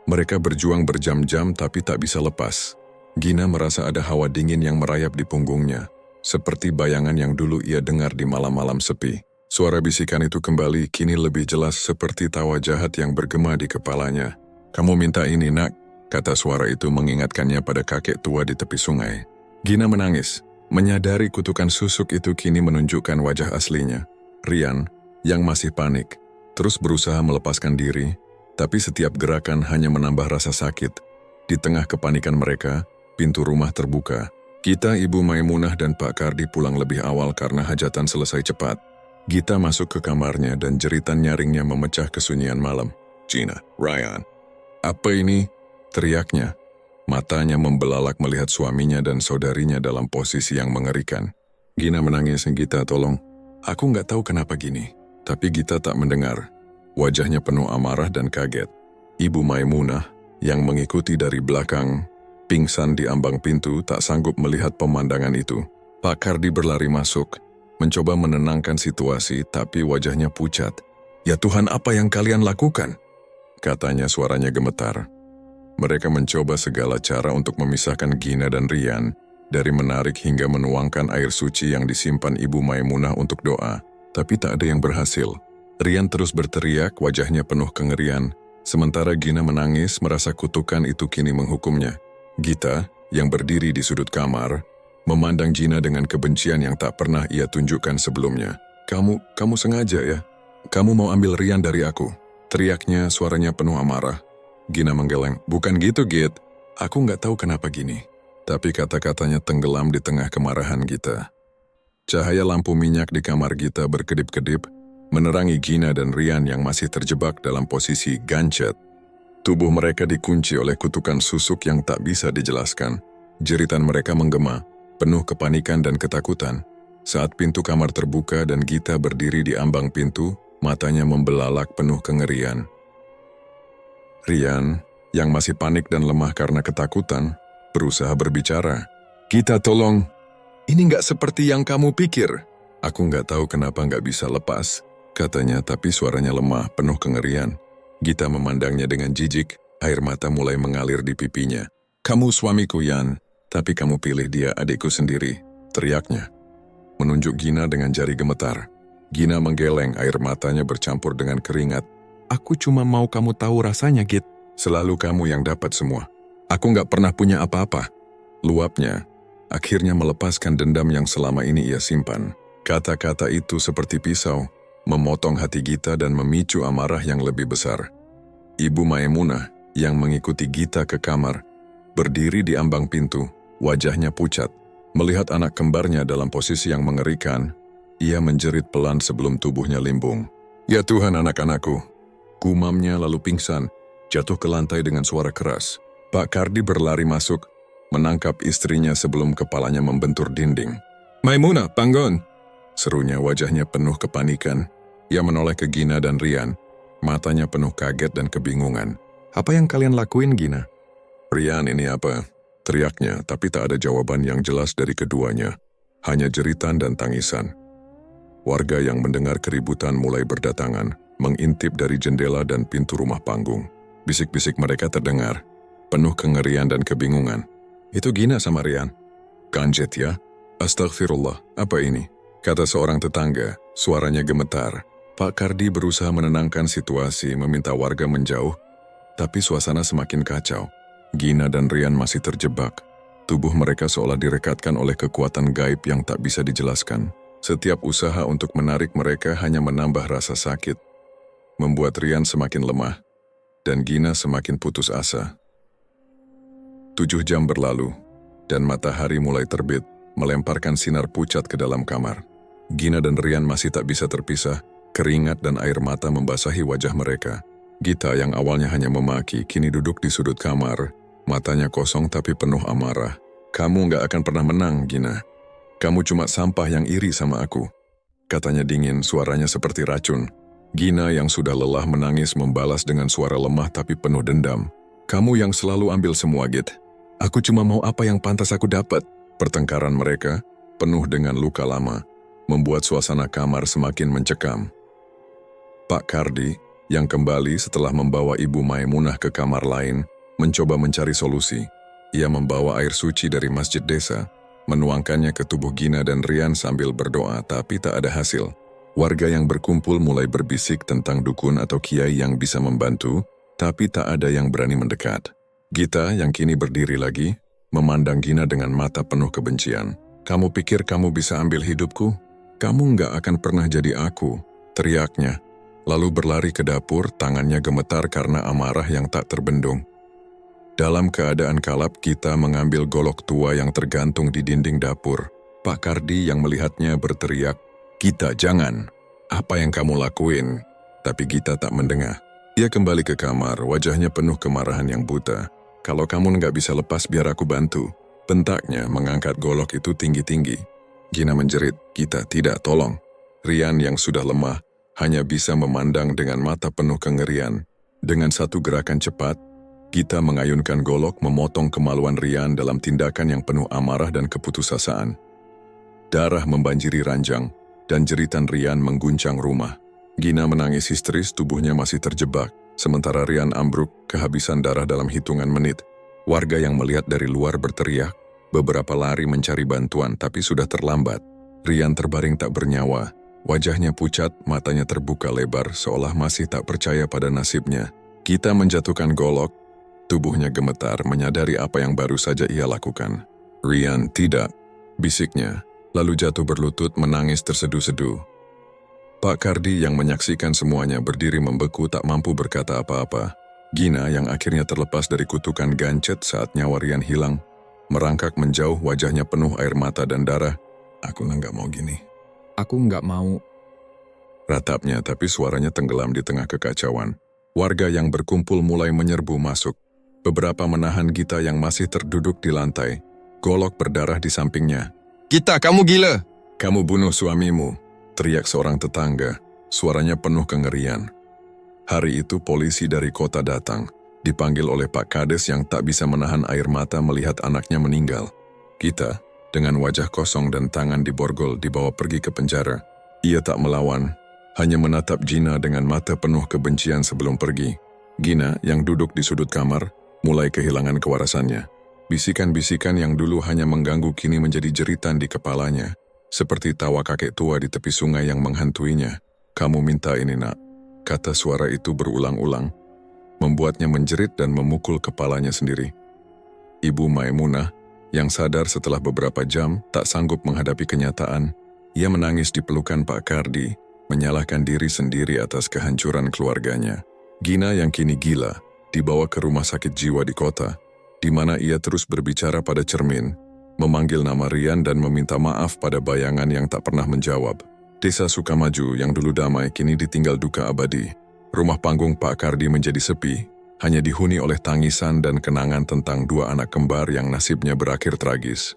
Mereka berjuang berjam-jam tapi tak bisa lepas. Gina merasa ada hawa dingin yang merayap di punggungnya, seperti bayangan yang dulu ia dengar di malam-malam sepi. Suara bisikan itu kembali, kini lebih jelas seperti tawa jahat yang bergema di kepalanya. "Kamu minta ini, nak," kata suara itu mengingatkannya pada kakek tua di tepi sungai. Gina menangis, menyadari kutukan susuk itu kini menunjukkan wajah aslinya. Rian, yang masih panik, terus berusaha melepaskan diri, tapi setiap gerakan hanya menambah rasa sakit. Di tengah kepanikan mereka, pintu rumah terbuka. Gita, Ibu Maimunah dan Pak Kardi pulang lebih awal karena hajatan selesai cepat. Gita masuk ke kamarnya dan jeritan nyaringnya memecah kesunyian malam. "Gina, Ryan, apa ini?" teriaknya. Matanya membelalak melihat suaminya dan saudarinya dalam posisi yang mengerikan. Gina menangis, "Gita, tolong. Aku nggak tahu kenapa gini." Tapi Gita tak mendengar. Wajahnya penuh amarah dan kaget. Ibu Maimunah, yang mengikuti dari belakang, pingsan di ambang pintu, tak sanggup melihat pemandangan itu. Pak Kardi berlari masuk, mencoba menenangkan situasi, tapi wajahnya pucat. "Ya Tuhan, apa yang kalian lakukan?" katanya, suaranya gemetar. Mereka mencoba segala cara untuk memisahkan Gina dan Rian, dari menarik hingga menuangkan air suci yang disimpan Ibu Maimunah untuk doa, tapi tak ada yang berhasil. Rian terus berteriak, wajahnya penuh kengerian. Sementara Gina menangis merasa kutukan itu kini menghukumnya. Gita, yang berdiri di sudut kamar, memandang Gina dengan kebencian yang tak pernah ia tunjukkan sebelumnya. Kamu sengaja ya? Kamu mau ambil Rian dari aku? Teriaknya, suaranya penuh amarah. Gina menggeleng. Bukan gitu, Git. Aku nggak tahu kenapa gini. Tapi kata-katanya tenggelam di tengah kemarahan Gita. Cahaya lampu minyak di kamar Gita berkedip-kedip, menerangi Gina dan Rian yang masih terjebak dalam posisi gancet. Tubuh mereka dikunci oleh kutukan susuk yang tak bisa dijelaskan. Jeritan mereka menggema, penuh kepanikan dan ketakutan. Saat pintu kamar terbuka dan Gita berdiri di ambang pintu, matanya membelalak penuh kengerian. Rian, yang masih panik dan lemah karena ketakutan, berusaha berbicara. Gita, tolong. Ini nggak seperti yang kamu pikir. Aku nggak tahu kenapa nggak bisa lepas, katanya, tapi suaranya lemah, penuh kengerian. Gita memandangnya dengan jijik, air mata mulai mengalir di pipinya. Kamu suamiku, Yan, tapi kamu pilih dia adikku sendiri, teriaknya. Menunjuk Gina dengan jari gemetar. Gina menggeleng, air matanya bercampur dengan keringat. Aku cuma mau kamu tahu rasanya, Git. Selalu kamu yang dapat semua. Aku nggak pernah punya apa-apa. Luapnya, akhirnya melepaskan dendam yang selama ini ia simpan. Kata-kata itu seperti pisau, memotong hati Gita dan memicu amarah yang lebih besar. Ibu Maimunah, yang mengikuti Gita ke kamar, berdiri di ambang pintu, wajahnya pucat. Melihat anak kembarnya dalam posisi yang mengerikan, ia menjerit pelan sebelum tubuhnya limbung. Ya Tuhan, anak-anakku. Gumamnya lalu pingsan, jatuh ke lantai dengan suara keras. Pak Kardi berlari masuk, menangkap istrinya sebelum kepalanya membentur dinding. Maimunah, bangun! Serunya, wajahnya penuh kepanikan. Ia menoleh ke Gina dan Rian, matanya penuh kaget dan kebingungan. Apa yang kalian lakuin, Gina? Rian, ini apa? Teriaknya, tapi tak ada jawaban yang jelas dari keduanya. Hanya jeritan dan tangisan. Warga yang mendengar keributan mulai berdatangan, mengintip dari jendela dan pintu rumah panggung. Bisik-bisik mereka terdengar, penuh kengerian dan kebingungan. Itu Gina sama Rian. Ganjet ya? Astagfirullah, apa ini? Kata seorang tetangga, suaranya gemetar. Pak Kardi berusaha menenangkan situasi, meminta warga menjauh, tapi suasana semakin kacau. Gina dan Rian masih terjebak. Tubuh mereka seolah direkatkan oleh kekuatan gaib yang tak bisa dijelaskan. Setiap usaha untuk menarik mereka hanya menambah rasa sakit, membuat Rian semakin lemah, dan Gina semakin putus asa. 7 jam berlalu, dan matahari mulai terbit, melemparkan sinar pucat ke dalam kamar. Gina dan Rian masih tak bisa terpisah, keringat dan air mata membasahi wajah mereka. Gita yang awalnya hanya memaki, kini duduk di sudut kamar, matanya kosong tapi penuh amarah. Kamu nggak akan pernah menang, Gina. Kamu cuma sampah yang iri sama aku. Katanya dingin, suaranya seperti racun. Gina yang sudah lelah menangis membalas dengan suara lemah tapi penuh dendam. Kamu yang selalu ambil semua, Git. Aku cuma mau apa yang pantas aku dapat. Pertengkaran mereka, penuh dengan luka lama, membuat suasana kamar semakin mencekam. Pak Kardi, yang kembali setelah membawa Ibu Maimunah ke kamar lain, mencoba mencari solusi. Ia membawa air suci dari masjid desa, menuangkannya ke tubuh Gina dan Rian sambil berdoa, tapi tak ada hasil. Warga yang berkumpul mulai berbisik tentang dukun atau kiai yang bisa membantu, tapi tak ada yang berani mendekat. Gita yang kini berdiri lagi, memandang Gina dengan mata penuh kebencian. Kamu pikir kamu bisa ambil hidupku? Kamu nggak akan pernah jadi aku, teriaknya. Lalu berlari ke dapur, tangannya gemetar karena amarah yang tak terbendung. Dalam keadaan kalap, Gita mengambil golok tua yang tergantung di dinding dapur. Pak Kardi yang melihatnya berteriak, Gita, jangan. Apa yang kamu lakuin? Tapi Gita tak mendengar. Ia kembali ke kamar, wajahnya penuh kemarahan yang buta. Kalau kamu nggak bisa lepas, biar aku bantu. Bentaknya mengangkat golok itu tinggi-tinggi. Gina menjerit, Gita, tidak, tolong. Rian yang sudah lemah, hanya bisa memandang dengan mata penuh kengerian. Dengan satu gerakan cepat, Gita mengayunkan golok memotong kemaluan Rian dalam tindakan yang penuh amarah dan keputusasaan. Darah membanjiri ranjang, dan jeritan Rian mengguncang rumah. Gina menangis histeris, tubuhnya masih terjebak, sementara Rian ambruk, kehabisan darah dalam hitungan menit. Warga yang melihat dari luar berteriak, beberapa lari mencari bantuan, tapi sudah terlambat. Rian terbaring tak bernyawa, wajahnya pucat, matanya terbuka lebar, seolah masih tak percaya pada nasibnya. Gita menjatuhkan golok, tubuhnya gemetar menyadari apa yang baru saja ia lakukan. Rian, tidak, bisiknya, lalu jatuh berlutut menangis terseduh-seduh. Pak Kardi yang menyaksikan semuanya berdiri membeku tak mampu berkata apa-apa. Gina yang akhirnya terlepas dari kutukan gancet saat nyawa Rian hilang, merangkak menjauh wajahnya penuh air mata dan darah. Aku nggak mau gini. Aku nggak mau. Ratapnya tapi suaranya tenggelam di tengah kekacauan. Warga yang berkumpul mulai menyerbu masuk. Beberapa menahan Gita yang masih terduduk di lantai. Golok berdarah di sampingnya. Gita, kamu gila! Kamu bunuh suamimu, teriak seorang tetangga. Suaranya penuh kengerian. Hari itu polisi dari kota datang, dipanggil oleh Pak Kades yang tak bisa menahan air mata melihat anaknya meninggal. Gita, dengan wajah kosong dan tangan diborgol dibawa pergi ke penjara. Ia tak melawan, hanya menatap Gina dengan mata penuh kebencian sebelum pergi. Gina yang duduk di sudut kamar, mulai kehilangan kewarasannya. Bisikan-bisikan yang dulu hanya mengganggu kini menjadi jeritan di kepalanya, seperti tawa kakek tua di tepi sungai yang menghantuinya. Kamu minta ini nak, kata suara itu berulang-ulang, membuatnya menjerit dan memukul kepalanya sendiri. Ibu Maimunah, yang sadar setelah beberapa jam tak sanggup menghadapi kenyataan, ia menangis di pelukan Pak Kardi, menyalahkan diri sendiri atas kehancuran keluarganya. Gina yang kini gila, dibawa ke rumah sakit jiwa di kota, di mana ia terus berbicara pada cermin, memanggil nama Rian dan meminta maaf pada bayangan yang tak pernah menjawab. Desa Sukamaju yang dulu damai kini ditinggal duka abadi. Rumah panggung Pak Kardi menjadi sepi, hanya dihuni oleh tangisan dan kenangan tentang dua anak kembar yang nasibnya berakhir tragis.